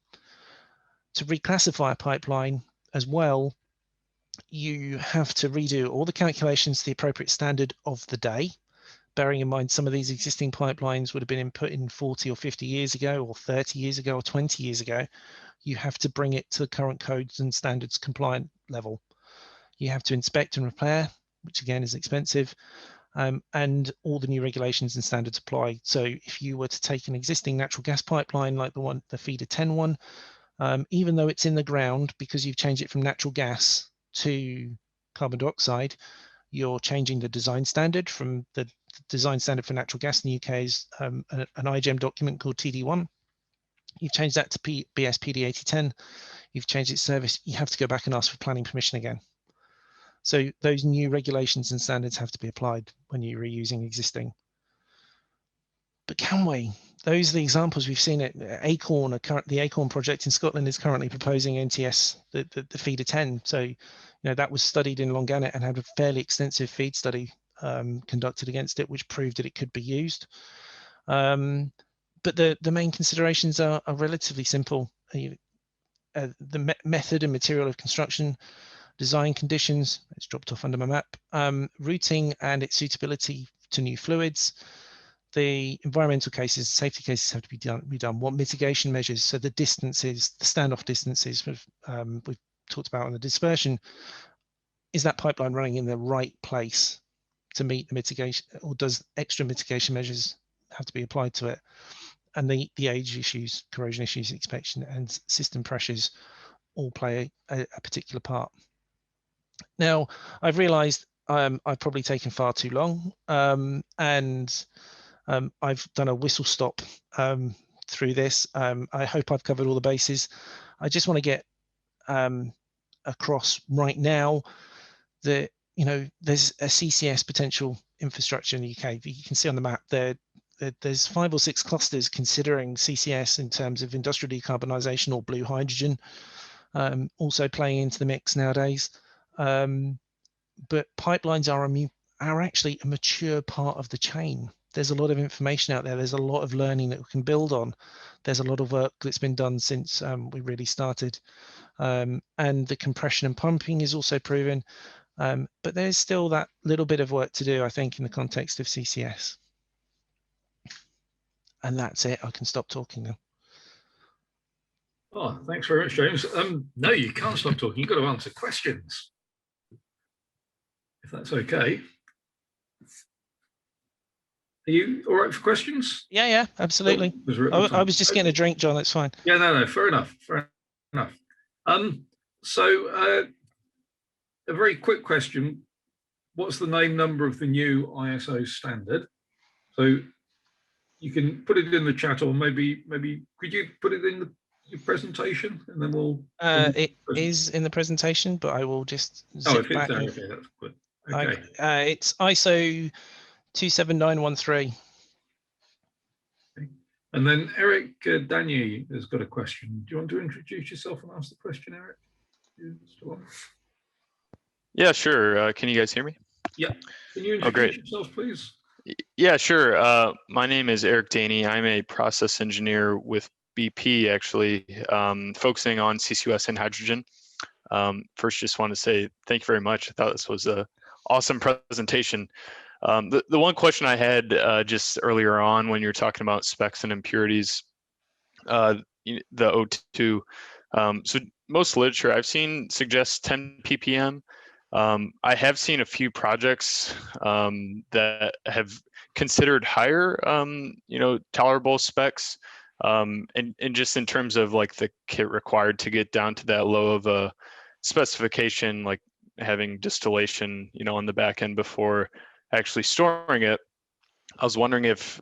To reclassify a pipeline as well, you have to redo all the calculations to the appropriate standard of the day, bearing in mind some of these existing pipelines would have been put in 40 or 50 years ago, or 30 years ago, or 20 years ago. You have to bring it to the current codes and standards compliant level. You have to inspect and repair, which again is expensive, and all the new regulations and standards apply. So if you were to take an existing natural gas pipeline like the feeder 10 one, even though it's in the ground, because you've changed it from natural gas to carbon dioxide, you're changing the design standard. From the design standard for natural gas in the UK is an IGEM document called TD1. You've changed that to BSPD 8010. You've changed its service. You have to go back and ask for planning permission again. So those new regulations and standards have to be applied when you're reusing existing. But can we? Those are the examples we've seen it. Acorn, the Acorn project in Scotland is currently proposing NTS, the feeder 10. So, that was studied in Longanic and had a fairly extensive feed study conducted against it, which proved that it could be used. But the main considerations are relatively simple. The method and material of construction, design conditions, it's dropped off under my map, routing and its suitability to new fluids. The environmental cases, safety cases have to be redone. What mitigation measures? So the distances, the standoff distances we've talked about on the dispersion. Is that pipeline running in the right place to meet the mitigation, or does extra mitigation measures have to be applied to it? And the age issues, corrosion issues, inspection, and system pressures all play a particular part. Now, I've realised I've probably taken far too long, and I've done a whistle stop through this. I hope I've covered all the bases. I just want to get across right now that there's a CCS potential infrastructure in the UK. You can see on the map there's 5 or 6 clusters considering CCS in terms of industrial decarbonisation or blue hydrogen, also playing into the mix nowadays. But pipelines are actually a mature part of the chain. There's a lot of information out there. There's a lot of learning that we can build on. There's a lot of work that's been done since we really started. And the compression and pumping is also proven. But there's still that little bit of work to do, I think, in the context of CCS. And that's it. I can stop talking now. Oh, thanks very much, James. No, you can't stop talking. You've got to answer questions, if that's okay. Are you all right for questions? Yeah, absolutely. I was just getting a drink, John. That's fine. Yeah, no, fair enough. So a very quick question. What's the name number of the new ISO standard? So you can put it in the chat, or maybe could you put it in your presentation, and then we'll. It is in the presentation, but I will just zip if it's back. there, okay, that's good. Okay. It's ISO 27913. Okay. And then Eric Danier has got a question. Do you want to introduce yourself and ask the question, Eric? Yeah, sure. Can you guys hear me? Yeah. Can you introduce yourself, please? Yeah, sure. My name is Eric Daney. I'm a process engineer with BP, actually, focusing on CCUS and hydrogen. First, just want to say thank you very much. I thought this was an awesome presentation. The one question I had just earlier on when you were talking about specs and impurities, the O2, so most literature I've seen suggests 10 ppm. I have seen a few projects that have considered higher, tolerable specs, and just in terms of like the kit required to get down to that low of a specification, like having distillation, on the back end before actually storing it. I was wondering if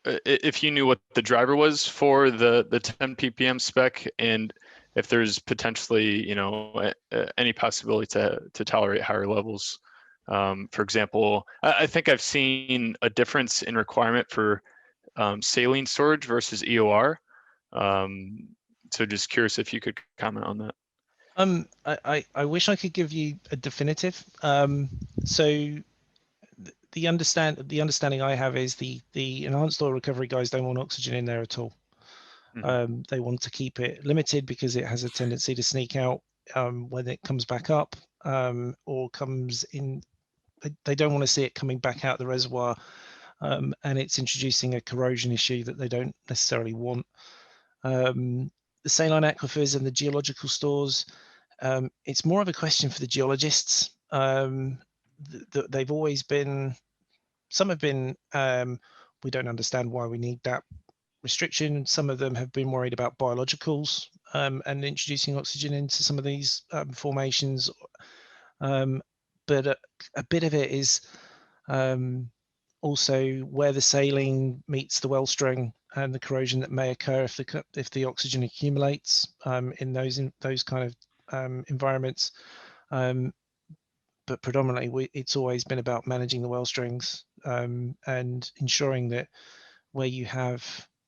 if you knew what the driver was for the 10 ppm spec, and if there's potentially, any possibility to tolerate higher levels. For example, I think I've seen a difference in requirement for saline storage versus EOR. So just curious if you could comment on that. I wish I could give you a definitive. So the understanding I have is the enhanced oil recovery guys don't want oxygen in there at all. They want to keep it limited because it has a tendency to sneak out when it comes back up or comes in. They don't want to see it coming back out the reservoir, and it's introducing a corrosion issue that they don't necessarily want. The saline aquifers and the geological stores, it's more of a question for the geologists. They've always been, some have been, we don't understand why we need that restriction. Some of them have been worried about biologicals and introducing oxygen into some of these formations. But a bit of it is also where the saline meets the well string and the corrosion that may occur if the oxygen accumulates in those kind of environments. But predominantly, it's always been about managing the well strings and ensuring that where you have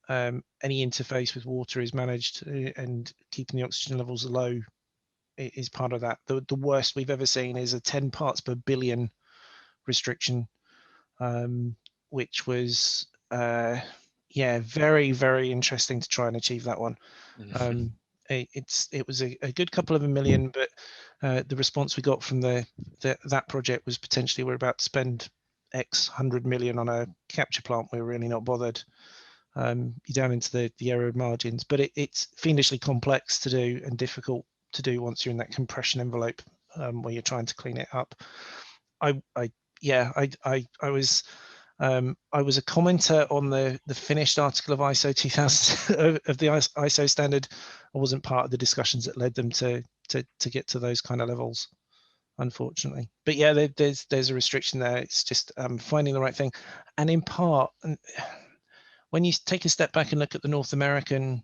any interface with water is managed and keeping the oxygen levels low is part of that. The worst we've ever seen is a 10 parts per billion restriction, which was very, very interesting to try and achieve that one. It was a good couple of a million, but the response we got from that project was potentially we're about to spend X 100 million on a capture plant. We're really not bothered. You're down into the area of margins, but it's fiendishly complex to do and difficult to do once you're in that compression envelope where you're trying to clean it up. I was a commenter on the finished article of ISO 2000 of the ISO standard. I wasn't part of the discussions that led them to get to those kind of levels, unfortunately. But yeah, there's a restriction there. It's just finding the right thing, and in part, when you take a step back and look at the North American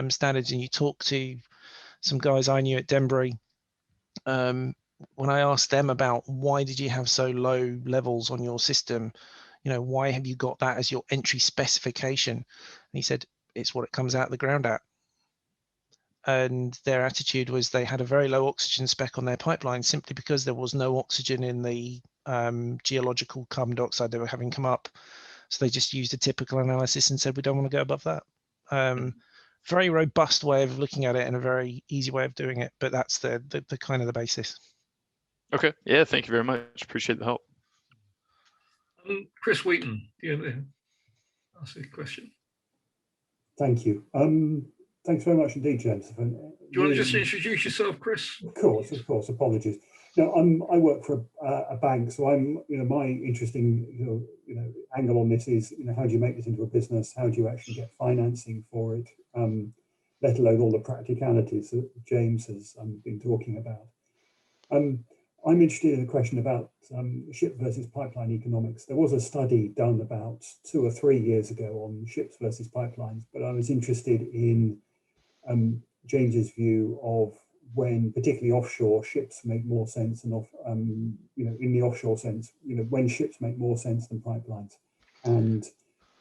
standards, and you talk to some guys I knew at Denbury, when I asked them about why did you have so low levels on your system, why have you got that as your entry specification? And he said, it's what it comes out of the ground at. And their attitude was they had a very low oxygen spec on their pipeline simply because there was no oxygen in the geological carbon dioxide they were having come up. So they just used a typical analysis and said, we don't want to go above that. Very robust way of looking at it and a very easy way of doing it, but that's the kind of the basis. Okay, yeah, thank you very much. Appreciate the help. Chris Wheaton, do you want to ask a question? Thank you. Thanks very much indeed, James. Do you want to just introduce yourself, Chris? Of course. Apologies. No, I work for a bank, so I'm, my interesting, angle on this is, how do you make this into a business? How do you actually get financing for it? Let alone all the practicalities that James has been talking about. I'm interested in a question about ship versus pipeline economics. There was a study done about 2 or 3 years ago on ships versus pipelines, but I was interested in James's view of when, particularly offshore, ships make more sense, and in the offshore sense, when ships make more sense than pipelines, and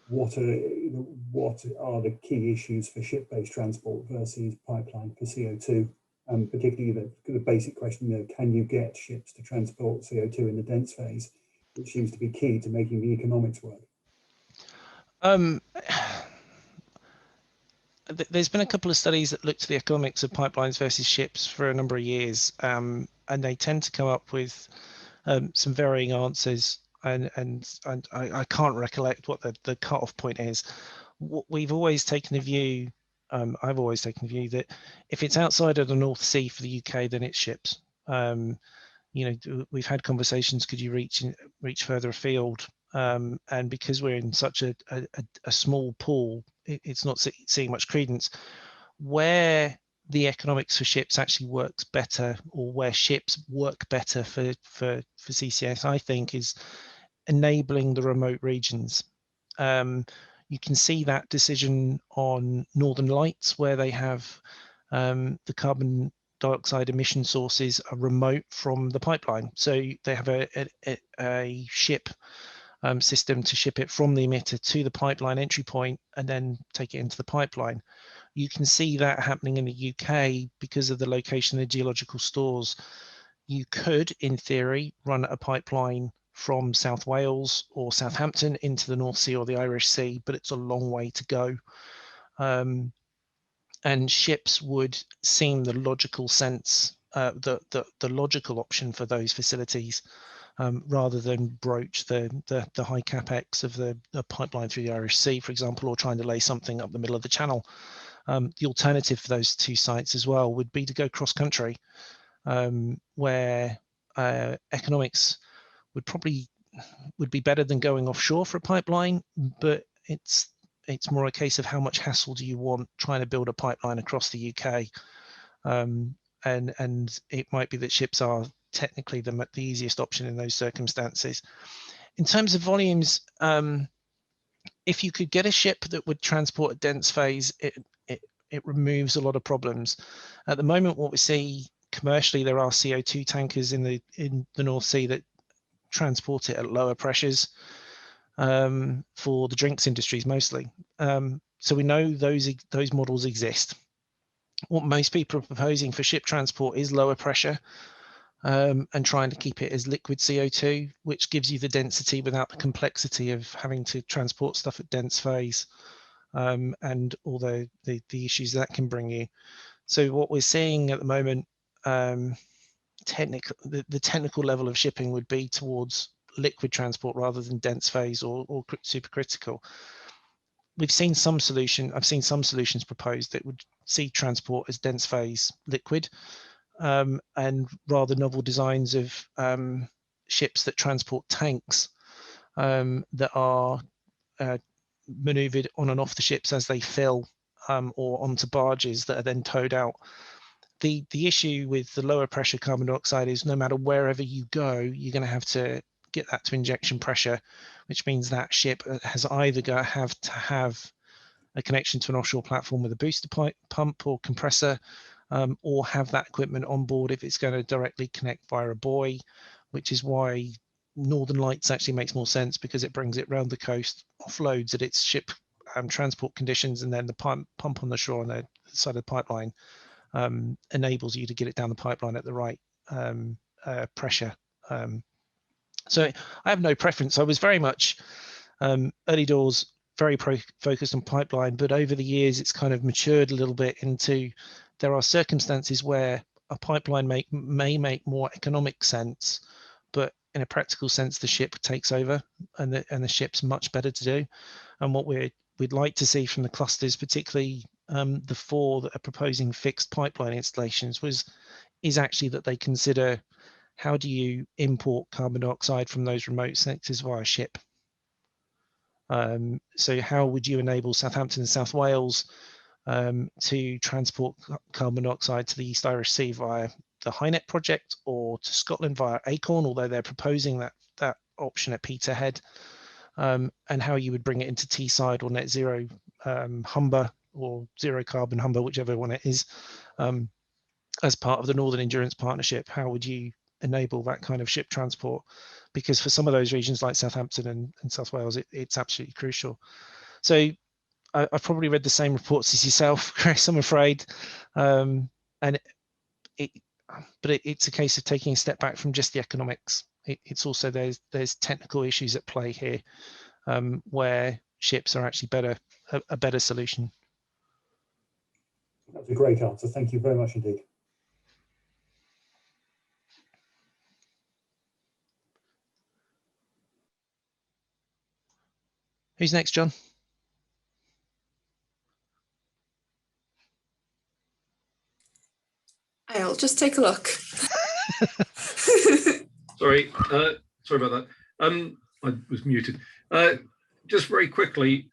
what are the key issues for ship-based transport versus pipeline for CO2. Particularly the basic question, can you get ships to transport CO2 in the dense phase, which seems to be key to making the economics work? There's been a couple of studies that looked at the economics of pipelines versus ships for a number of years, and they tend to come up with some varying answers, and I can't recollect what the cutoff point is. We've always taken the view, I've always taken the view that if it's outside of the North Sea for the UK, then it's ships. We've had conversations, could you reach further afield? And because we're in such a small pool, it's not seeing much credence. Where the economics for ships actually works better, or where ships work better for CCS, I think, is enabling the remote regions. You can see that decision on Northern Lights, where they have the carbon dioxide emission sources are remote from the pipeline. So they have a ship system to ship it from the emitter to the pipeline entry point and then take it into the pipeline. You can see that happening in the UK because of the location of the geological stores. You could, in theory, run a pipeline from South Wales or Southampton into the North Sea or the Irish Sea, but it's a long way to go. And ships would seem the logical sense, the logical option for those facilities, rather than broach the high capex of the pipeline through the Irish Sea, for example, or trying to lay something up the middle of the channel. The alternative for those two sites as well would be to go cross country, where economics would be better than going offshore for a pipeline, but it's more a case of how much hassle do you want trying to build a pipeline across the UK, and it might be that ships are technically the easiest option in those circumstances. In terms of volumes, if you could get a ship that would transport a dense phase, it removes a lot of problems. At the moment, what we see commercially, there are CO2 tankers in the North Sea that transport it at lower pressures for the drinks industries mostly. So we know those models exist. What most people are proposing for ship transport is lower pressure, and trying to keep it as liquid CO2, which gives you the density without the complexity of having to transport stuff at dense phase, and all the issues that can bring you. So what we're seeing at the moment, the technical level of shipping would be towards liquid transport rather than dense phase or supercritical. I've seen some solutions proposed that would see transport as dense phase liquid, and rather novel designs of ships that transport tanks that are maneuvered on and off the ships as they fill, or onto barges that are then towed out. The issue with the lower pressure carbon dioxide is no matter wherever you go, you're going to have to get that to injection pressure, which means that ship has either have to have a connection to an offshore platform with a booster pump or compressor, or have that equipment on board if it's going to directly connect via a buoy, which is why Northern Lights actually makes more sense, because it brings it round the coast, offloads at its ship transport conditions, and then the pump on the shore on the side of the pipeline enables you to get it down the pipeline at the right pressure. So I have no preference. I was very much early doors, very focused on pipeline, but over the years it's kind of matured a little bit into, there are circumstances where a pipeline may make more economic sense, but in a practical sense the ship takes over, and the ship's much better to do. And what we'd like to see from the clusters, particularly the 4 that are proposing fixed pipeline installations, is actually that they consider, how do you import carbon dioxide from those remote sectors via ship? So how would you enable Southampton and South Wales to transport carbon dioxide to the East Irish Sea via the HyNet project, or to Scotland via Acorn, although they're proposing that option at Peterhead, and how you would bring it into Teesside or Net Zero Humber, or Zero Carbon Humber, whichever one it is, as part of the Northern Endurance Partnership. How would you enable that kind of ship transport? Because for some of those regions like Southampton and South Wales, it's absolutely crucial. So I've probably read the same reports as yourself, Chris, I'm afraid. But it's a case of taking a step back from just the economics. It's also, there's technical issues at play here, where ships are actually a better solution. That's a great answer. Thank you very much indeed. Who's next, John? I'll just take a look. Sorry about that. I was muted. Just very quickly,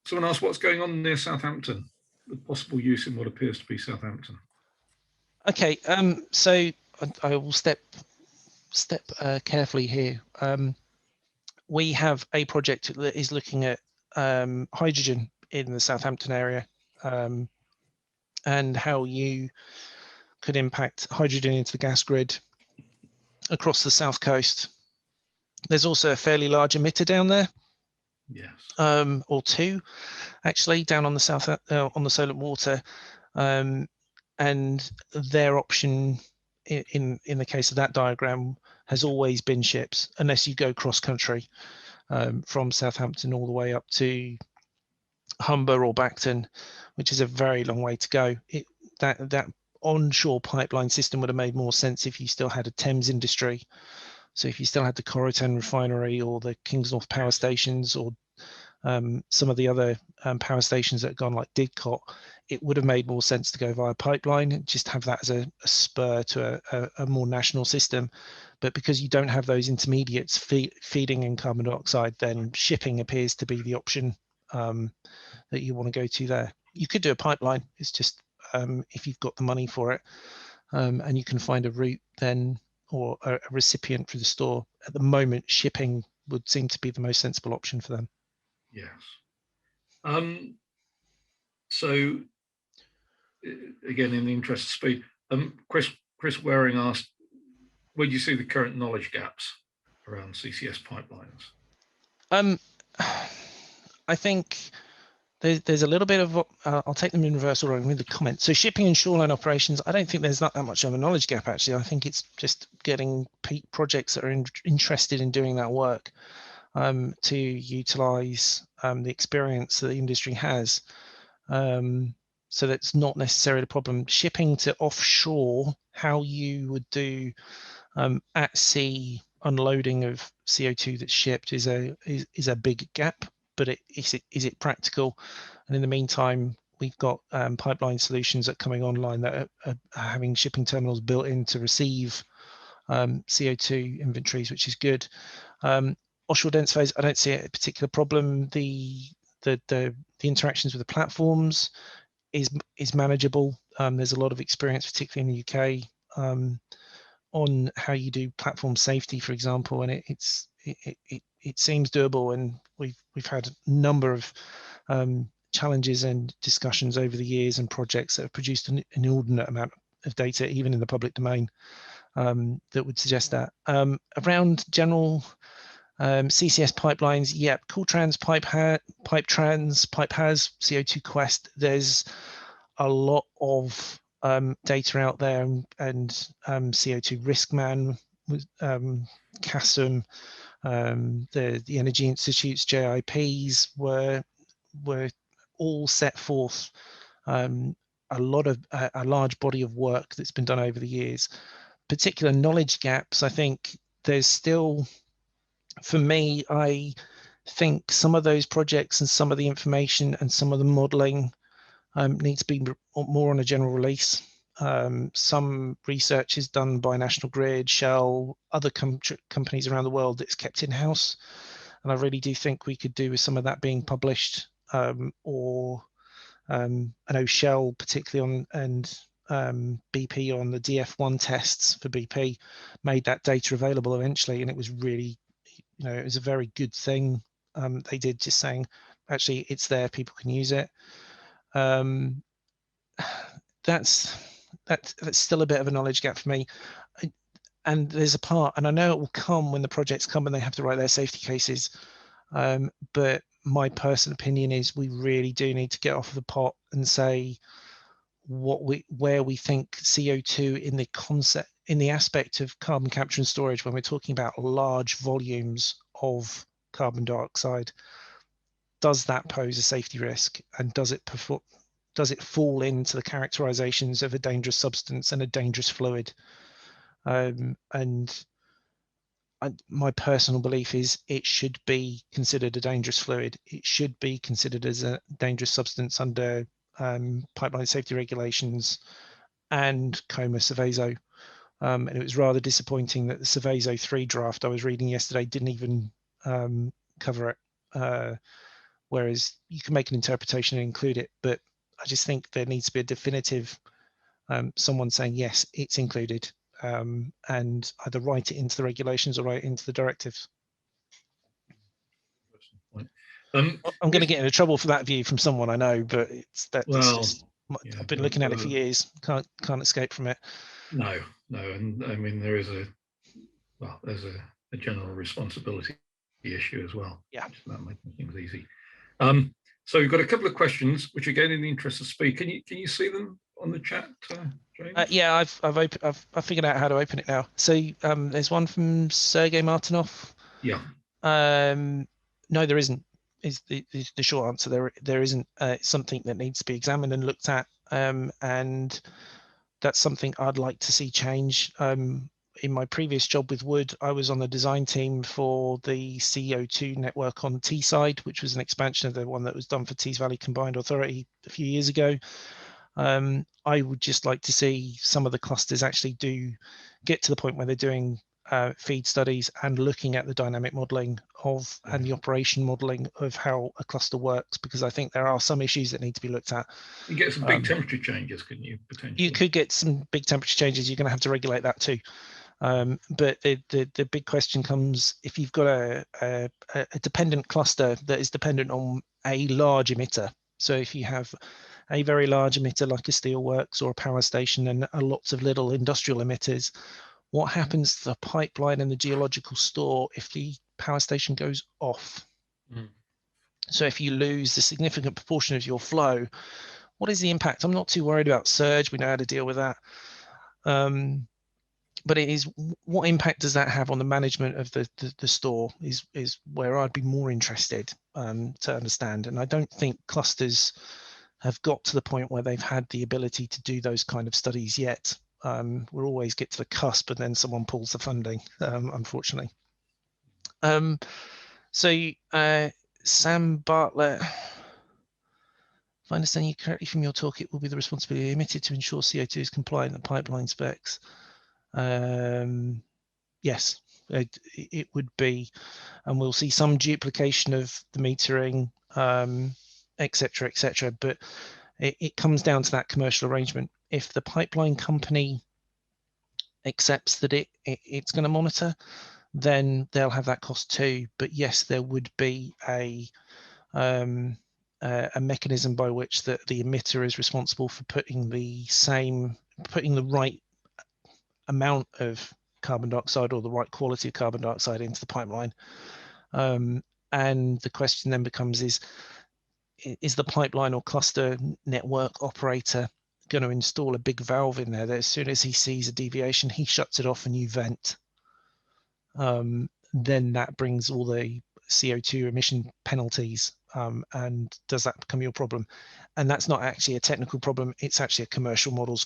someone asked what's going on near Southampton, the possible use in what appears to be Southampton. Okay, so I will step carefully here. We have a project that is looking at hydrogen in the Southampton area, and how you could impact hydrogen into the gas grid across the south coast. There's also a fairly large emitter down there. Yes. Or 2, actually, down on the south on the Solent Water, and their option in the case of that diagram has always been ships, unless you go cross country from Southampton all the way up to Humber or Bacton, which is a very long way to go. That onshore pipeline system would have made more sense if you still had a Thames industry. So if you still had the Corrigan refinery or the Kingsnorth power stations, or some of the other power stations that have gone like Didcot, it would have made more sense to go via pipeline and just have that as a spur to a more national system. But because you don't have those intermediates feeding in carbon dioxide, then shipping appears to be the option that you want to go to there. You could do a pipeline. It's just if you've got the money for it, and you can find a route, then, or a recipient for the store. At the moment, shipping would seem to be the most sensible option for them. Yes. So again, in the interest of speed, Chris Waring asked, where do you see the current knowledge gaps around CCS pipelines? I think there's a little bit of, I'll take them in reverse order with the comment. So shipping and shoreline operations, I don't think there's not that much of a knowledge gap, actually. I think it's just getting projects that are interested in doing that work to utilize the experience that the industry has. So that's not necessarily the problem. Shipping to offshore, how you would do at sea unloading of CO2 that's shipped is a big gap. But is it practical? And in the meantime, we've got pipeline solutions that are coming online that are having shipping terminals built in to receive CO2 inventories, which is good. Offshore dense phase, I don't see a particular problem. The interactions with the platforms is manageable. There's a lot of experience, particularly in the UK, on how you do platform safety, for example, and it seems doable. And we've had a number of challenges and discussions over the years and projects that have produced an inordinate amount of data, even in the public domain, that would suggest that. Around general CCS pipelines, yep, Cooltrans, Pipe has, CO2 Quest. There's a lot of data out there, and CO2 Riskman, CASM, the Energy Institute's JIPs were all set forth a large body of work that's been done over the years. Particular knowledge gaps, I think there's still, for me, I think some of those projects and some of the information and some of the modeling need to be more on a general release. Some research is done by National Grid, Shell, other companies around the world that's kept in-house. And I really do think we could do with some of that being published, or I know Shell particularly on, and BP on the DF1 tests for BP made that data available eventually, and it was really, it was a very good thing they did, just saying, actually, it's there, people can use it. That's still a bit of a knowledge gap for me. And there's a part, and I know it will come when the projects come and they have to write their safety cases. But my personal opinion is we really do need to get off the pot and say where we think CO2 in the concept, in the aspect of carbon capture and storage, when we're talking about large volumes of carbon dioxide, does that pose a safety risk, and does it fall into the characterizations of a dangerous substance and a dangerous fluid? My personal belief is it should be considered a dangerous fluid. It should be considered as a dangerous substance under pipeline safety regulations and COMA Seveso. And it was rather disappointing that the Seveso 3 draft I was reading yesterday didn't even cover it. Whereas you can make an interpretation and include it, but I just think there needs to be a definitive, someone saying, yes, it's included, and either write it into the regulations or write it into the directives. I'm going to get into trouble for that view from someone I know, but I've been looking at it for years. Can't escape from it. No, and I mean there's a general responsibility issue as well. Yeah, just about making things easy. So we've got a couple of questions, which again, in the interest of speed, can you see them on the chat, James? Yeah, I've figured out how to open it now. So there's one from Sergey Martinov. Yeah. No, there isn't. Is the short answer. There isn't something that needs to be examined and looked at, and that's something I'd like to see change. In my previous job with Wood, I was on the design team for the CO2 network on Teesside, which was an expansion of the one that was done for Tees Valley Combined Authority a few years ago. I would just like to see some of the clusters actually get to the point where they're doing feed studies and looking at the dynamic modeling and the operation modeling of how a cluster works, because I think there are some issues that need to be looked at. You get some big temperature changes, couldn't you, potentially? You could get some big temperature changes. You're going to have to regulate that too. But the big question comes if you've got a dependent cluster that is dependent on a large emitter. So if you have a very large emitter like a steelworks or a power station and lots of little industrial emitters, what happens to the pipeline and the geological store if the power station goes off? So if you lose a significant proportion of your flow, what is the impact? I'm not too worried about surge. We know how to deal with that. But it is, what impact does that have on the management of the store is where I'd be more interested to understand. And I don't think clusters have got to the point where they've had the ability to do those kind of studies yet. We'll always get to the cusp and then someone pulls the funding, unfortunately. Sam Bartlett, if I understand you correctly from your talk, it will be the responsibility emitted to ensure CO2 is compliant with pipeline specs. Yes, it would be, and we'll see some duplication of the metering, et cetera, but it comes down to that commercial arrangement. If the pipeline company accepts that it's going to monitor, then they'll have that cost too. But yes, there would be a a mechanism by which the emitter is responsible for putting the right amount of carbon dioxide or the right quality of carbon dioxide into the pipeline. And the question then becomes, is the pipeline or cluster network operator going to install a big valve in there that as soon as he sees a deviation, he shuts it off and you vent? Then that brings all the CO2 emission penalties, and does that become your problem? And that's not actually a technical problem, it's actually a commercial models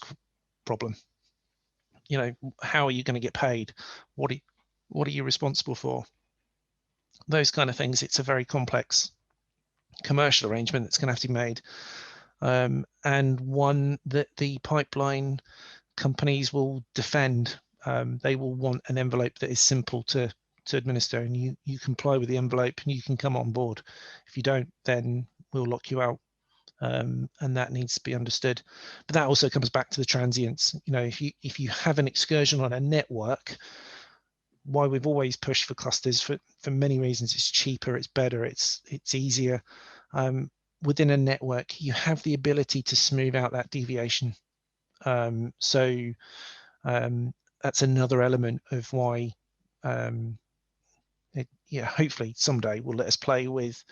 problem. You know, how are you going to get paid? What are you responsible for? Those kind of things. It's a very complex commercial arrangement that's going to have to be made, and one that the pipeline companies will defend. They will want an envelope that is simple to administer, and you comply with the envelope and you can come on board. If you don't, then we'll lock you out, and that needs to be understood. But that also comes back to the transients. You know, if you have an excursion on a network, why we've always pushed for clusters for many reasons. It's cheaper, it's better, it's easier. Within a network, you have the ability to smooth out that deviation. So that's another element of why hopefully someday will let us play with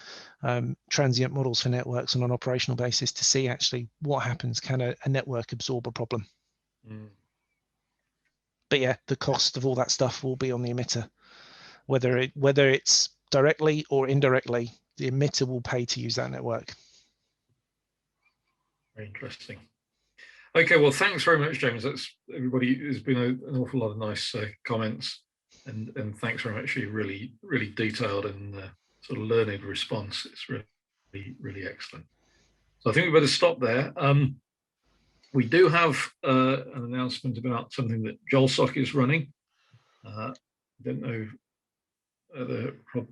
transient models for networks on an operational basis to see actually what happens. Can a network absorb a problem? But yeah, the cost of all that stuff will be on the emitter, whether it's directly or indirectly. The emitter will pay to use that network. Very interesting. Okay, well, thanks very much, James. That's everybody. There's been an awful lot of nice comments, and thanks very much for your really detailed and sort of learned response. It's really excellent. So I think we better stop there. We do have an announcement about something that JOLSOC is running. I don't know whether Rob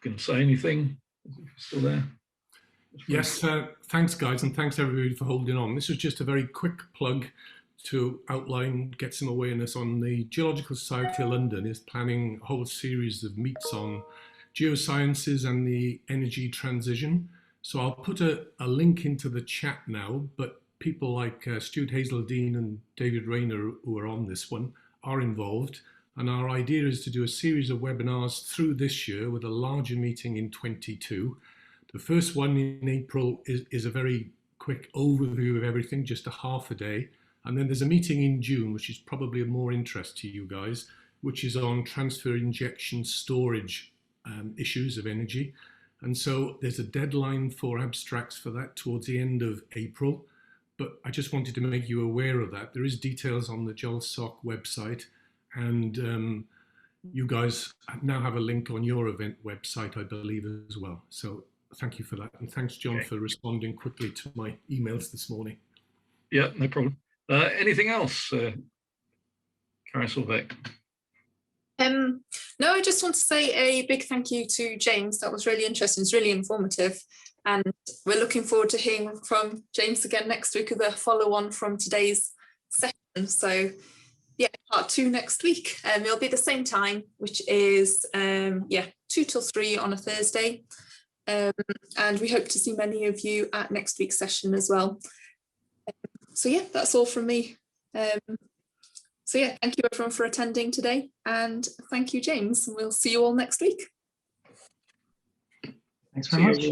can say anything. Is he still there? Yes, thanks guys, and thanks everybody for holding on. This was just a very quick plug to outline, get some awareness on the Geological Society of London is planning a whole series of meets on geosciences and the energy transition. So I'll put a link into the chat now, but people like Stuart Hazeldine and David Rayner, who are on this one, are involved. And our idea is to do a series of webinars through this year with a larger meeting in 22. The first one in April is a very quick overview of everything, just a half a day. And then there's a meeting in June, which is probably of more interest to you guys, which is on transfer, injection, storage issues of energy. And so there's a deadline for abstracts for that towards the end of April. But I just wanted to make you aware of that. There is details on the JOLSOC website, and you guys now have a link on your event website, I believe, as well. So thank you for that. And thanks, John, for responding quickly to my emails this morning. Yeah, no problem. Anything else, Karen Solveig? No, I just want to say a big thank you to James. That was really interesting. It's really informative. And we're looking forward to hearing from James again next week with a follow-on from today's session. So yeah, part 2 next week. It'll be the same time, which is 2 till 3 on a Thursday. And we hope to see many of you at next week's session as well. So yeah, that's all from me. So yeah, thank you everyone for attending today, and thank you, James. We'll see you all next week. Thanks very much.